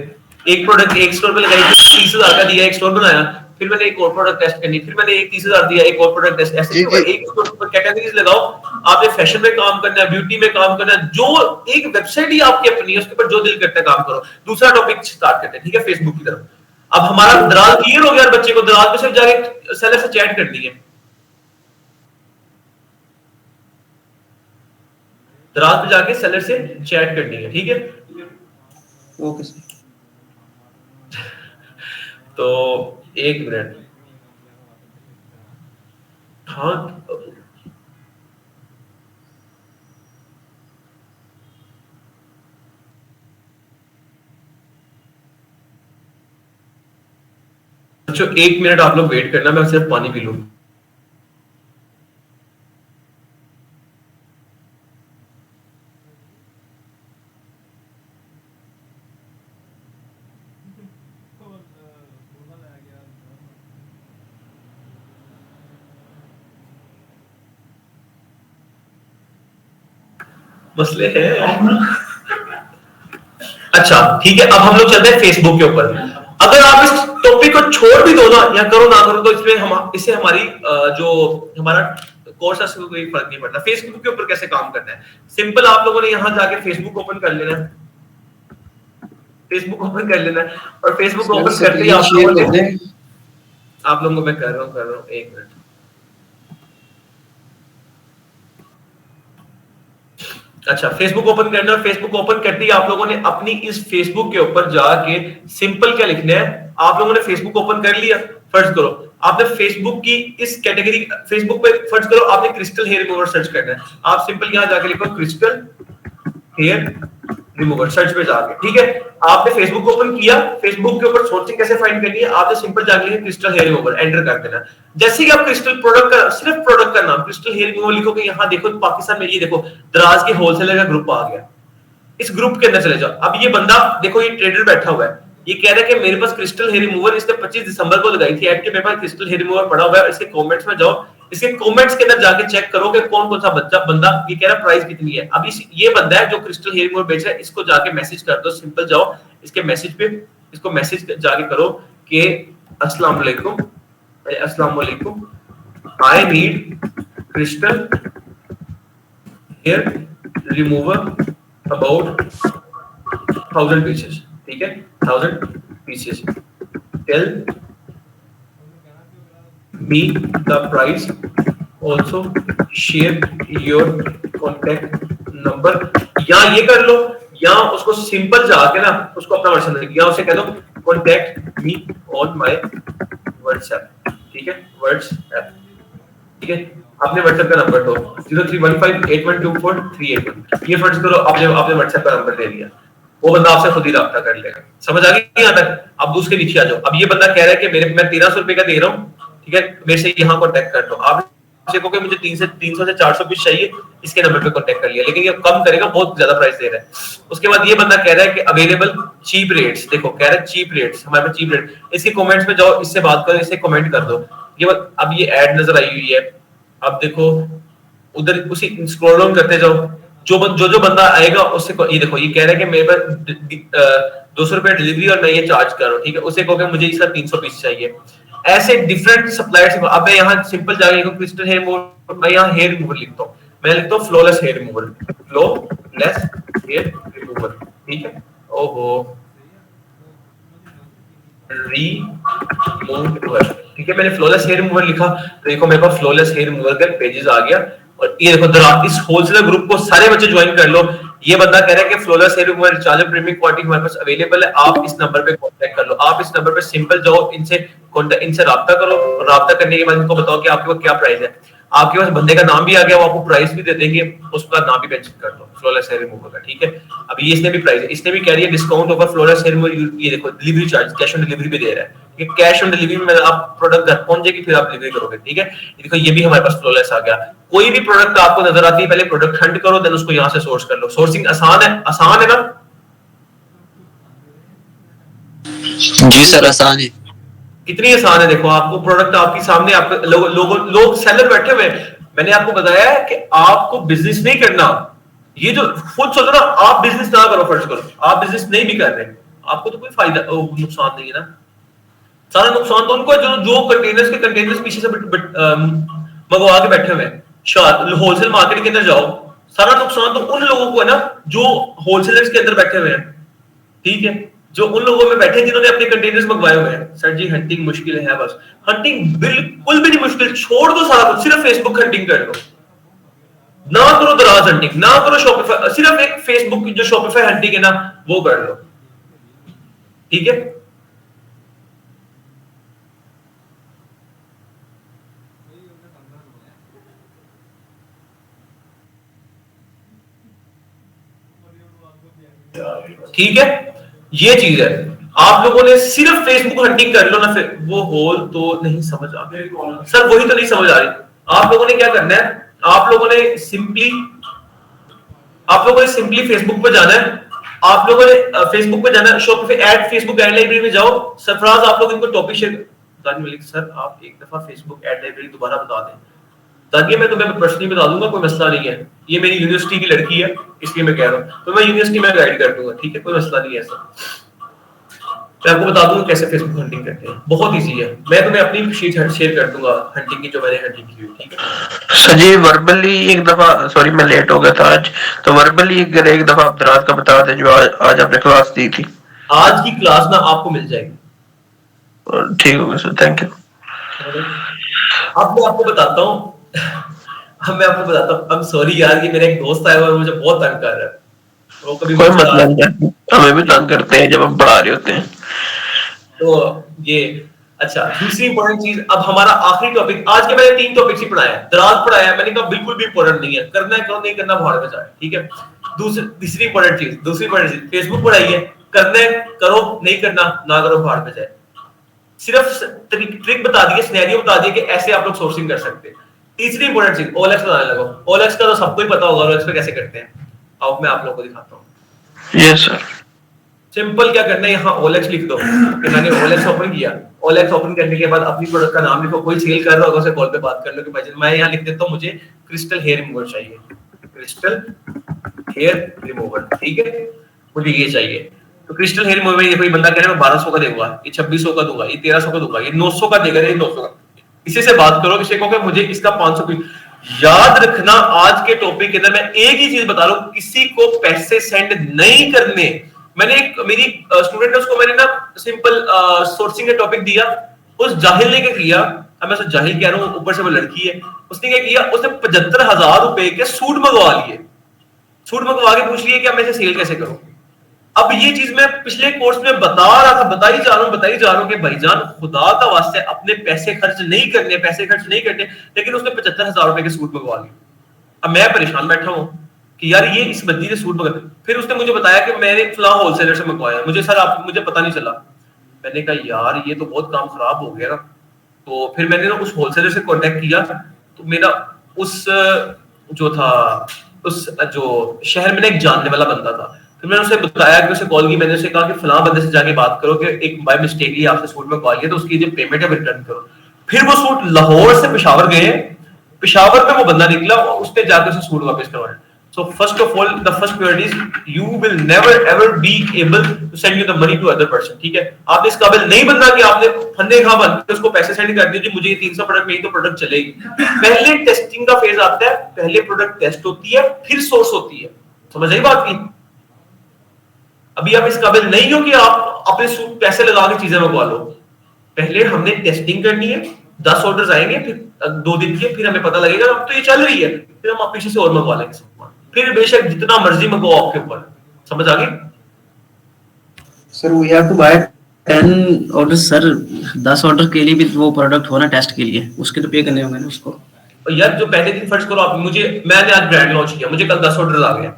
एक प्रोडक्ट एक स्टोर पे लगाई, 30,000 का दिया, एक स्टोर बनाया, फिर मैंने एक और प्रोडक्ट टेस्ट करनी, फिर मैंने एक 30,000 दिया, एक और प्रोडक्ट टेस्ट, ऐसे एक स्टोर पर कैटेगरीज लगाओ। आपने फैशन में काम करना है, ब्यूटी में काम करना है, जो एक वेबसाइट ही आपकी अपनी है, उसके ऊपर जो दिल करता है काम करो। दूसरा टॉपिक स्टार्ट करते हैं, ठीक है, फेसबुक की तरफ। अब हमारा दराज क्लियर हो गया, बच्चे को दराज में सिर्फ जाके सेलर से चैट करनी है, दराज पे जाके सेलर से चैट करनी है। ठीक है, ओके सर। तो एक मिनट, हाँ बच्चों 1 मिनट आप लोग वेट करना, मैं सिर्फ पानी पी लूं। मसले हैं। अच्छा ठीक है, अब हम लोग चलते हैं फेसबुक के ऊपर। अगर आप इस टॉपिक को छोड़ भी दो ना या करो ना करो तो इससे हमारी जो हमारा कोर्स है उसको कोई फर्क नहीं पड़ता। फेसबुक के ऊपर कैसे काम करना है, सिंपल आप लोगों ने यहाँ जाके फेसबुक ओपन कर लेना है, फेसबुक ओपन कर लेना है और फेसबुक ओपन करते ही आप लोगों को मैं कर रहा हूँ 1 मिनट। अच्छा फेसबुक ओपन करना है, फेसबुक ओपन करते ही आप लोगों ने अपनी इस फेसबुक के ऊपर जाके सिंपल क्या लिखना है, आप लोगों ने फेसबुक ओपन कर लिया, फर्ज करो आपने फेसबुक की इस कैटेगरी फेसबुक पे फर्ज करो आपने क्रिस्टल हेयर रिमूवर सर्च करना है, आप सिंपल यहां जाके लिखो क्रिस्टल हेयर रिमूवर सर्च पे जाके, ठीक है। आपने फेसबुक ओपन किया, फेसबुक के ऊपर सोर्सिंग कैसे फाइंड करनी है, आपने सिंपल जाके लिखा क्रिस्टल हेयर रिमूवर, एंटर कर देना। जैसे कि आप क्रिस्टल प्रोडक्ट का सिर्फ प्रोडक्ट का नाम क्रिस्टल हेयर रिमूवर लिखोगे, यहां देखो पाकिस्तान में ये देखो दराज के होलसेलर का ग्रुप आ गया, इस ग्रुप के अंदर चले जाओ। अब ये बंदा देखो ये ट्रेडर बैठा हुआ है, ये कह रहा है कि मेरे पास क्रिस्टल हेयर रिमूवर इसने 25 दिसंबर को लगाई थी ऐड के, मेरे पास क्रिस्टल हेयर रिमूवर पड़ा हुआ है। इसके कमेंट्स में जाओ, इसके कमेंट्स के अंदर जाके चेक करो कि कौन कौन सा बंदा ये कह रहा है प्राइस कितनी है। अब ये बंदा है जो क्रिस्टल हेयर रिमूवर बेच रहा है, इसको जाके मैसेज कर दो, सिंपल जाओ इसके मैसेज पे, इसको मैसेज जाके करो कि अस्सलाम वालेकुम I need crystal hair remover about 1000 pieces, ठीक है 1000 pieces, tell me the price, also share your contact number। या ये कर लो या उसको सिंपल जाके ना उसको अपना व्हाट्सएप दे, या उसे कह दो contact me on my WhatsApp, ठीक है WhatsApp, ठीक है। आपने WhatsApp का नंबर दो 0315812438, ये फर्ज करो आपने WhatsApp का नंबर दे दिया, वो बंदा आपसे खुद ही रब्ता कर लेगा। समझ आ गई यहाँ तक? अब दूसरे नीचे आ जाओ। अब ये बंदा कह रहा है कि मैं 1300 रुपए का दे रहा हूँ, ठीक है मेरे से यहाँ कॉन्टेक्ट कर लो। आप देखोगे मुझे 300 से 400 पीस चाहिए, इसके नंबर पे कॉन्टेक्ट कर लिया, लेकिन ये कम करेगा, बहुत ज्यादा प्राइस दे रहा है। उसके बाद ये बंदा कह रहा है कि अवेलेबल चीप रेट्स, देखो कह रहा है चीप रेट्स, हमारे पास चीप रेट, इसके कमेंट्स में जाओ, इससे बात करो, इससे कमेंट कर दो। ये अब ये ऐड नजर आई हुई है, अब देखो उधर उसी स्क्रॉल डाउन करते जाओ, जो बंदा आएगा उससे ये देखो ये कह रहा है कि मेरे पास 200 रुपए डिलीवरी और मैं ये चार्ज कर रहा हूँ, ठीक है। उसे कहोगे मुझे इसका 300 पीस चाहिए। ऐसे डिफरेंट सप्लायर्स, अब मैं यहाँ सिंपल जाके क्रिस्टल हेयर रिमूवर, मैं यहाँ हेयर रिमूवर लिखता हूँ, मैं लिखता हूँ flawless hair remover, flawless hair remover, ठीक है। ओहो रिमूवर, ठीक है, मैंने फ्लॉलेस हेयर रिमूवर लिखा, तो देखो मेरे पास फ्लॉलेस हेयर रिमूवर का पेजेस आ गया। और ये देखो इस होलसेलर ग्रुप को सारे बच्चे ज्वाइन कर लो। ये बंदा कह रहा है कि flawless hair remover rechargeable premium quality हमारे पास अवेलेबल है, आप इस नंबर पे कांटेक्ट कर लो। आप इस नंबर पे सिंपल जाओ, इनसे राब्ता करो, राब्ता करने के बाद इनको बताओ कि आपके पास क्या प्राइस है। आपके पास बंदे का नाम भी आ गया, वो आपको प्राइस भी दे देंगे, उसका नाम भी मेंशन कर दो फ्लॉलेस हेयर रिमूवर का, ठीक है। अभी इसने भी प्राइस, इसने भी कह रही है discount over flawless hair remover, ये देखो delivery charge cash on delivery भी दे रहा है, कि कैश ऑन डिलीवरी में आप प्रोडक्ट घर पहुंच जाएगी फिर आप डिलीवरी करोगे, ठीक है। ये देखो ये भी हमारे पास फ्लॉलेस आ गया। कोई भी प्रोडक्ट आपको नजर आती है पहले प्रोडक्ट हंट करो, देन उसको यहां से सोर्स कर लो। सोर्सिंग आसान है ना? जी सर आसान है। कितनी आसान है, देखो आपको प्रोडक्ट आपके सामने, आपके लोग सेलर बैठे हुए हैं। मैंने आपको बताया है कि आपको बिजनेस नहीं करना, ये जो खुद सोचो ना, आप बिजनेस ना करो, फर्ज करो आप बिजनेस नहीं भी कर रहे, आपको तो कोई फायदा नुकसान नहीं है ना। सारा नुकसान तो उनको है जो कंटेनर्स पीछे से मंगवा के बैठे हुए हैं। होलसेल मार्केट के अंदर जाओ, सारा नुकसान तो उन लोगों को है ना जो होलसेलर्स के अंदर बैठे हुए हैं, ठीक है, जो उन लोगों में बैठे जिन्होंने अपने कंटेनर्स मंगवाए हुए हैं। सर जी हंटिंग मुश्किल है, बस हंटिंग बिल्कुल भी नहीं मुश्किल, छोड़ दो सारा कुछ, सिर्फ फेसबुक हंटिंग कर लो, ना करो दराज हंटिंग, ना करो शॉपिफाई, सिर्फ एक फेसबुक की जो शॉपिफाई हंटिंग है ना वो कर लो, ठीक है। ठीक है, ये चीज है। आप लोगों ने सिर्फ फेसबुक हंटिंग कर लो ना, फिर वो होल तो नहीं समझ आ रही सर, वही तो नहीं समझ आ रही। आप लोगों ने क्या करना है, आप लोगों ने सिंपली फेसबुक पे जाना है, आप लोगों ने फेसबुक पे जाना है, Shopify add Facebook ad library में जाओ। सरफराज आप लोग इनको टॉपिक शेयर, सर आप एक दफा फेसबुक ऐड लाइब्रेरी दोबारा बता दें, ताकि मैं तुम्हें पर्सनली बता दूंगा, कोई मसला नहीं है, ये मेरी यूनिवर्सिटी की लड़की है इसलिए मैं कह रहा हूँ, तो मैं यूनिवर्सिटी में गाइड कर दूंगा, ठीक है, कोई मसला नहीं है ऐसा। मैं आपको बता दूंगा कैसे फेसबुक हंटिंग करते हैं, बहुत इजी है। मैं तुम्हें अपनी शीट शेयर कर दूंगा हंटिंग की, जो मैंने हंटिंग की हुई, ठीक है। सर जी वर्बली एक दफा, सॉरी मैं लेट हो गया था आज, तो वर्बली एक दफा आप दराज का बता दें जो आज आपने क्लास दी थी। आज की क्लास ना आपको मिल जाएगी। ठीक होगा सर, थैंक यू। अब मैं आपको बताता हूँ I'm sorry यार, ये मेरा एक दोस्त आया हुआ है, मुझे बहुत तंग कर रहा है। वो कभी कोई मतलब नहीं, हमें भी तंग करते हैं जब हम पढ़ा रहे होते हैं। तो ये अच्छा, दूसरी इंपॉर्टेंट चीज, अब हमारा आखिरी टॉपिक, आज के मैंने 3 टॉपिक्स ही पढ़ाया है, दराज पढ़ाया है, मैंने कहा बिल्कुल भी इंपॉर्टेंट नहीं है, करना है करो, नहीं करना भाड़ में जाए, ठीक है। दूसरी इंपॉर्टेंट चीज फेसबुक पढ़ाई है, करना है करो, नहीं करना ना करो, भाड़ में जाए। सिर्फ ट्रिक बता दी है, सिनेरियो बता दिया कि ऐसे आप लोग सोर्सिंग कर सकते हैं। तीसरी इंपॉर्टेंट चीज OLX बताने लगा। OLX का तो सबको ही पता होगा, OLX पे कैसे करते हैं, आओ मैं आप लोगों को दिखाता हूँ। Yes sir. सिंपल क्या करना है, यहाँ OLX लिख दो कि मैंने OLX ओपन किया। OLX ओपन करने के बाद अपनी प्रोडक्ट का नाम लिखो, कोई सेल कर रहा होगा उसे कॉल पे बात कर लो कि भाई मैं यहाँ लिख देता हूँ मुझे क्रिस्टल हेयर रिमूवर चाहिए, क्रिस्टल हेयर रिमूवर, ठीक है, मुझे ये चाहिए। तो क्रिस्टल हेयर रिमूवर, ये कोई बंदा कह रहा है मैं 1200 का दूंगा, ये 2600 का दूंगा, ये 1300 का दूंगा, ये 900 का देगा, ये 900 का। इसी से बात करो, किसी को कि मुझे इसका 500 की। याद रखना आज के टॉपिक के अंदर मैं एक ही चीज बता रहा हूं, किसी को पैसे सेंड नहीं करने। मैंने एक मेरी स्टूडेंट है, उसको मैंने ना सिंपल सोर्सिंग का टॉपिक दिया, उस जाहिल ने क्या किया, अब मैं जाहिल कह रहा हूं, ऊपर से वो लड़की है, उसने क्या किया, उसने 75,000 रुपए के सूट मंगवा लिए, सूट मंगवा के पूछ लिए कि अब मैं इसे सेल कैसे करूं। अब ये चीज मैं पिछले कोर्स में बता रहा था, बताई जा रहा हूं कि भाईजान खुदा का वास्ते अपने पैसे खर्च नहीं करने, लेकिन उसने 75,000 रुपए के सूट मंगवा लिए। अब मैं परेशान बैठा हूं कि यार ये इस बंदी ने सूट मंगवा, फिर उसने मुझे बताया कि मैंने फलां होलसेलर से मंगवाया, मुझे पता नहीं चला। मैंने कहा यार ये तो बहुत काम खराब हो गया ना। तो फिर मैंने ना उस होलसेलर से कांटेक्ट किया, तो मेरा उस जो शहर में ना एक जानने वाला बंदा था, तो मैंने उसे बताया कि उसे कॉल की, मैंने उसे कहा कि फलां बंदे से जाके बात करो कि एक बाय मिस्टेकली आपसे सूट में कॉल किया, तो उसकी जो पेमेंट है वो रिटर्न करो। फिर वो सूट लाहौर से पेशावर गए, पेशावर पे वो बंदा निकला और उसने जाकर उसे सूट वापस करवाया। So first of all, the first priority is you will never ever be able to send you the money to other person, ठीक है। आप इस काबिल नहीं बनना कि आपने फंदे खा बन के उसको पैसे सेंड कर दीजिए, मुझे ये 300 प्रोडक्ट नहीं तो प्रोडक्ट चलेगी। पहले टेस्टिंग का फेज आता है, पहले प्रोडक्ट टेस्ट होती है, फिर सोर्स होती है, समझ आई बात की। अभी आप इस काबिल नहीं हो कि आप अपने पैसे लगा के चीजें मंगवा लो। पहले हमने टेस्टिंग करनी है, 10 ऑर्डर्स आएंगे, फिर 2 दिन के, फिर हमें पता लगेगा अब तो ये चल रही है, फिर हम पीछे से और मंगवा लेंगे सामान, फिर बेशक जितना मर्जी मंगवाओ आपके ऊपर। समझ आ गई सर? We have to buy 10 order sir, 10 order के लिए भी वो प्रोडक्ट होना टेस्ट के लिए, उसके तो पे करने होंगे ना उसको। यार जो पहले दिन फर्स्ट करो आप, मैंने आज ब्रांड लॉन्च किया, मुझे कल 10 ऑर्डर आ गए,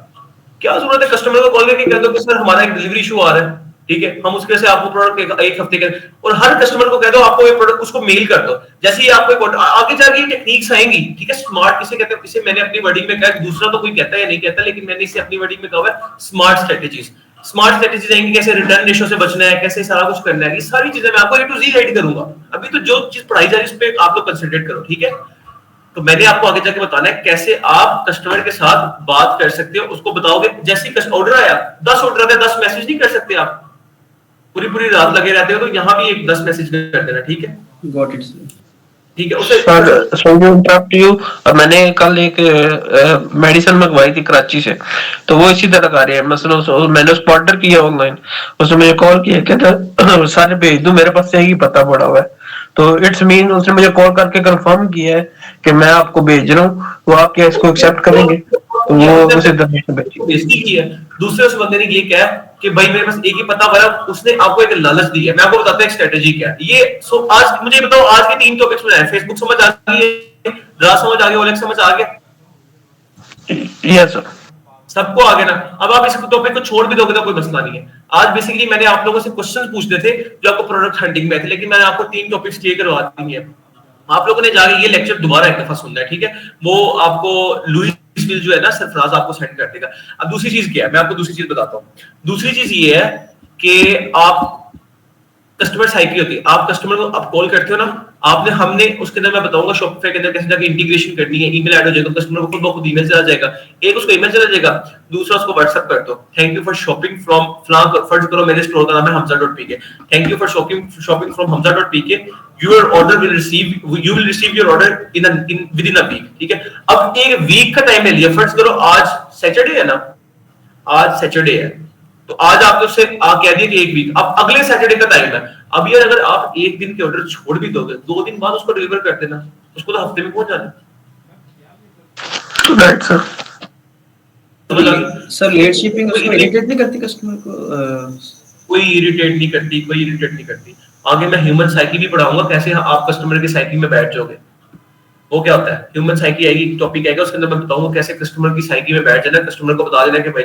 क्या जरूरत है कस्टमर को कॉल करके कह दो कि सर हमारा एक डिलीवरी इशू आ रहा है, ठीक है, हम उसके से आपको प्रोडक्ट एक हफ्ते के, और हर कस्टमर को कह दो आपको ये प्रोडक्ट, उसको मेल कर दो। जैसे ही आपको आगे जाके ये टेक्निक्स आएंगी, ठीक है, स्मार्ट इसे कहते हैं, इसे मैंने अपनी वर्डिंग में कहा, दूसरा तो कोई कहता है या नहीं कहता, लेकिन मैंने इसे अपनी वर्डिंग में कहा है स्मार्ट स्ट्रेटजीज। स्मार्ट स्ट्रेटजीज आएंगी, कैसे रिटर्न रेशो से बचना है, कैसे सारा कुछ करना है, ये सारी चीजें मैं आपको A to Z गाइड करूंगा। अभी तो जो चीज पढ़ाई जा रही है उस पर आप लोग कंसंट्रेट करो, ठीक है। तो मैंने आपको आगे जाके बताना है कैसे आप कस्टमर के साथ बात कर सकते हो, उसको बताओगे। जैसे ऑर्डर आया, 10 ऑर्डर आया, 10 मैसेज नहीं कर सकते आप, पूरी रात लगे रहते हो, तो यहाँ भी एक 10 मैसेज कर देना, ठीक है। गॉट इट, ठीक है। उसे मैंने कल एक मेडिसिन मंगवाई थी कराची से, तो वो इसी तरह कर रहे हैं, मतलब मैंने उसको ऑर्डर किया ऑनलाइन, उसने मुझे कॉल किया, कहता सारे भेज दूं, मेरे पास यही पता पड़ा हुआ है। तो इट्स मीन उसने मुझे कॉल करके कंफर्म किया है कि मैं आपको भेज रहा हूँ, तो आप क्या इसको एक्सेप्ट करेंगे? तो वो उसे बेइज्जती की है। दूसरे उस बंदे ने ये कहा कि भाई मेरे पास एक ही पता पड़ा, उसने आपको एक लालच दी है। मैं आपको बताता हूं एक स्ट्रेटजी क्या है ये। सो आज मुझे बताओ, आज के 3 टॉपिक्स में फेसबुक समझ आ गई, ड्रा समझ आ गया, OLX समझ आ गया? यस सर, सबको आ गया ना। अब आप इस टॉपिक को छोड़ भी दोगे तो कोई मसला नहीं है। आज बेसिकली मैंने आप लोगों से क्वेश्चंस पूछने थे जो आपको प्रोडक्ट हंटिंग में थे, लेकिन मैंने आपको 3 टॉपिक्स क्लियर करवा दिए हैं। आप लोगों ने जाके ये लेक्चर दोबारा एक दफा सुनना है, ठीक है। वो आपको लुइसविल जो है ना सरफराज आपको सेंड कर देगा। अब दूसरी चीज क्या है, मैं आपको दूसरी चीज बताता हूँ। दूसरी चीज ये है कि आप कस्टमर साइकिल होती है, आप कस्टमर को आप कॉल करते हो ना, आपने हमने उसके अंदर मैं बताऊंगा शॉपिफाई के अंदर कैसे जाके इंटीग्रेशन करनी है, ईमेल ऐड हो जाएगा, कस्टमर को खुद ब खुद ईमेल चला जाएगा, एक उसको ईमेल चला जाएगा, दूसरा उसको व्हाट्सएप कर दो, thank you for shopping from फलां, फर्ज करो मेरे स्टोर का नाम है हमजा.pk, thank you for shopping from हमजा.pk, your order will receive, you will receive your order in within a week, ठीक है। अब एक वीक का टाइम ले लिया, फर्ज करो आज सैटरडे है ना, आज सैटरडे है, तो आज आपने उससे कह दिया कि एक वीक, अब अगले सैटरडे का टाइम है, अब यार अगर आप एक दिन के ऑर्डर छोड़ भी दोगे, 2 दिन बाद उसको डिलीवर कर देना, उसको तो हफ्ते में पहुंच जाना। Right sir. Sir late shipping उसको इरिटेट नहीं करती कस्टमर को? कोई इरिटेट नहीं करती, कोई इरिटेट नहीं करती। आगे मैं ह्यूमन साइकी भी पढ़ाऊंगा, कैसे आप कस्टमर की साइकी में बैठ जाओगे। वो क्या होता है, ह्यूमन साइकी आएगी, टॉपिक आएगा, उसके अंदर मैं बताऊंगा कैसे कस्टमर की साइकी में बैठ जाना, कस्टमर को बता देना कि भाई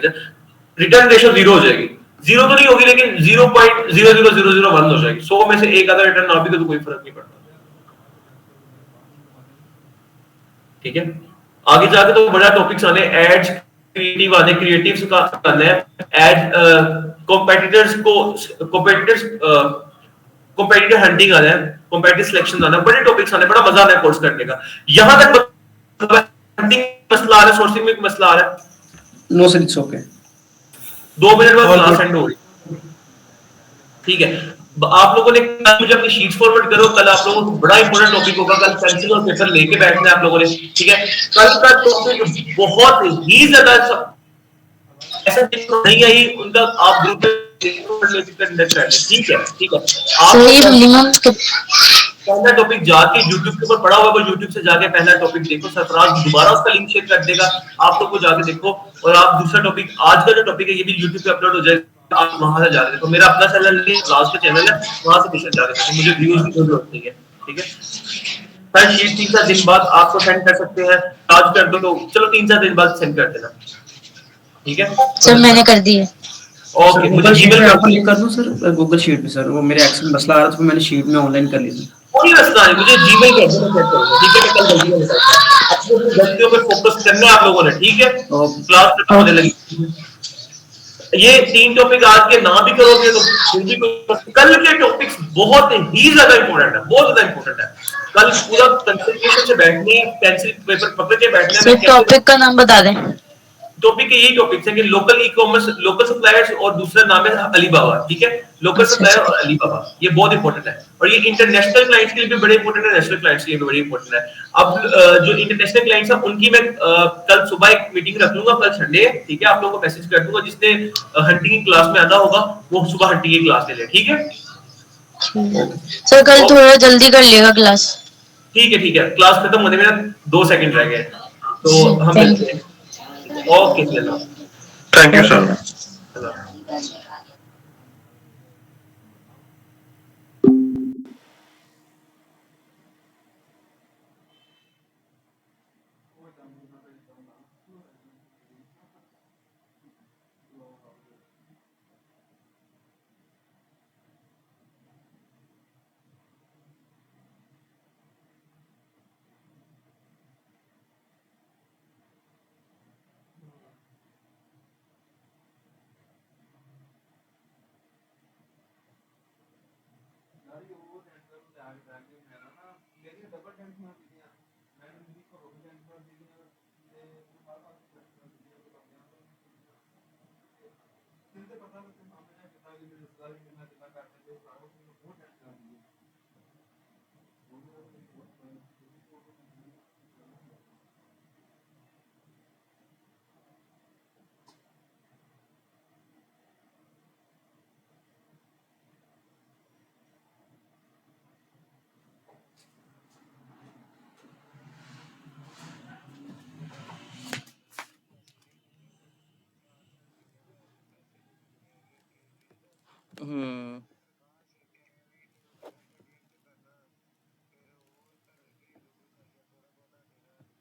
रिटर्न रेशियो 0 हो जाएगी, 0 तो नहीं होगी लेकिन 0.00001 हो जाएगी, 100 में से एक आधा रिटर्न ना भी तो कोई फर्क नहीं पड़ता, ठीक है। आगे जाके तो बड़ा टॉपिक्स आने, एड्स क्रिएटिव आने, क्रिएटिव्स का आना है, एड कॉम्पिटिटर हंटिंग आना है, कॉम्पिटिटिव सिलेक्शन आना है, बड़े टॉपिक्स आने, बड़ा मजा आना है कोर्स करने का। यहां तक हंटिंग मसला आ रहा है, सोर्सिंग में मसला आ रहा है, no sir it's okay, 2 minute बाद क्लास एंड हो रही, ठीक है। आप लोगों ने मुझे अपनी शीट्स फॉरवर्ड करो, कल आप लोगों को बड़ा इंपॉर्टेंट टॉपिक होगा, कल पेंसिल और पेपर लेके बैठना है आप लोगों ने, ठीक है। कल का टॉपिक बहुत ही ज्यादा ऐसा नहीं आई उनका, आप ग्रुप में कंडक्ट कर लें, ठीक है, ठीक है। आप पहला टॉपिक जाके YouTube के ऊपर पड़ा हुआ है, YouTube से जाके पहला टॉपिक देखो, सरफराज दोबारा उसका लिंक शेयर कर देगा, आप लोग को जाके देखो, और आप दूसरा टॉपिक, आज का जो टॉपिक है ये भी YouTube पे अपलोड हो जाएगा, आप वहां से जाके देखो, मेरा अपना चैनल नहीं है, राज का चैनल है, वहां से मिशन जाके देखो, मुझे व्यूज की जरूरत नहीं है, ठीक है। सर शीट 3-4 दिन बाद आपको सेंड कर सकते हैं, आज कर दो तो चलो 3-4 दिन बाद सेंड कर देना, ठीक है सर मैंने कर दी है। ओके, मुझे जीमेल पे ओपन कर दूं सर गूगल शीट पे? सर वो मेरे एक्सेल मसला आ रहा था, मैंने शीट में ऑनलाइन कर लिया। कोई मसला नहीं, मुझे जीमेल कर देना, चेक करूंगा, ठीक है। कल गलतियां निकलता है, अपनी गलतियों पे फोकस करना है आप लोगों ने, ठीक है। क्लास खत्म होने लगी, ये 3 टॉपिक आज के ना भी करोगे तो फिर भी कल के टॉपिक्स बहुत ही ज्यादा इंपॉर्टेंट है, बहुत ज्यादा इंपॉर्टेंट है। कल पूरा कंसंट्रेशन से बैठने, पेंसिल पेपर पकड़ के बैठने में। टॉपिक का नाम बता दें। टॉपिक के यही टॉपिक्स है कि local e commerce, local suppliers, और दूसरा नाम है अलीबाबा, ठीक है। लोकल सप्लायर और अलीबाबा, ये बहुत इंपॉर्टेंट है, और ये इंटरनेशनल क्लाइंट्स के लिए भी बड़े इंपॉर्टेंट है, नेशनल क्लाइंट्स के लिए भी बड़े इंपॉर्टेंट है। अब जो इंटरनेशनल क्लाइंट्स है उनकी मैं कल सुबह एक मीटिंग रख लूंगा, कल संडे है, ठीक है। आप लोगों को मैसेज कर दूंगा, जिसने हंटिंग की क्लास में आना होगा वो सुबह हंटिंग की क्लास ले ले, ठीक है। सर कल थोड़ा जल्दी कर लिएगा क्लास। ठीक है, ठीक है, क्लास खत्म होने में 2 सेकंड रह गए, तो हम मिलते हैं, ओके चलो, थैंक यू सर। पता नहीं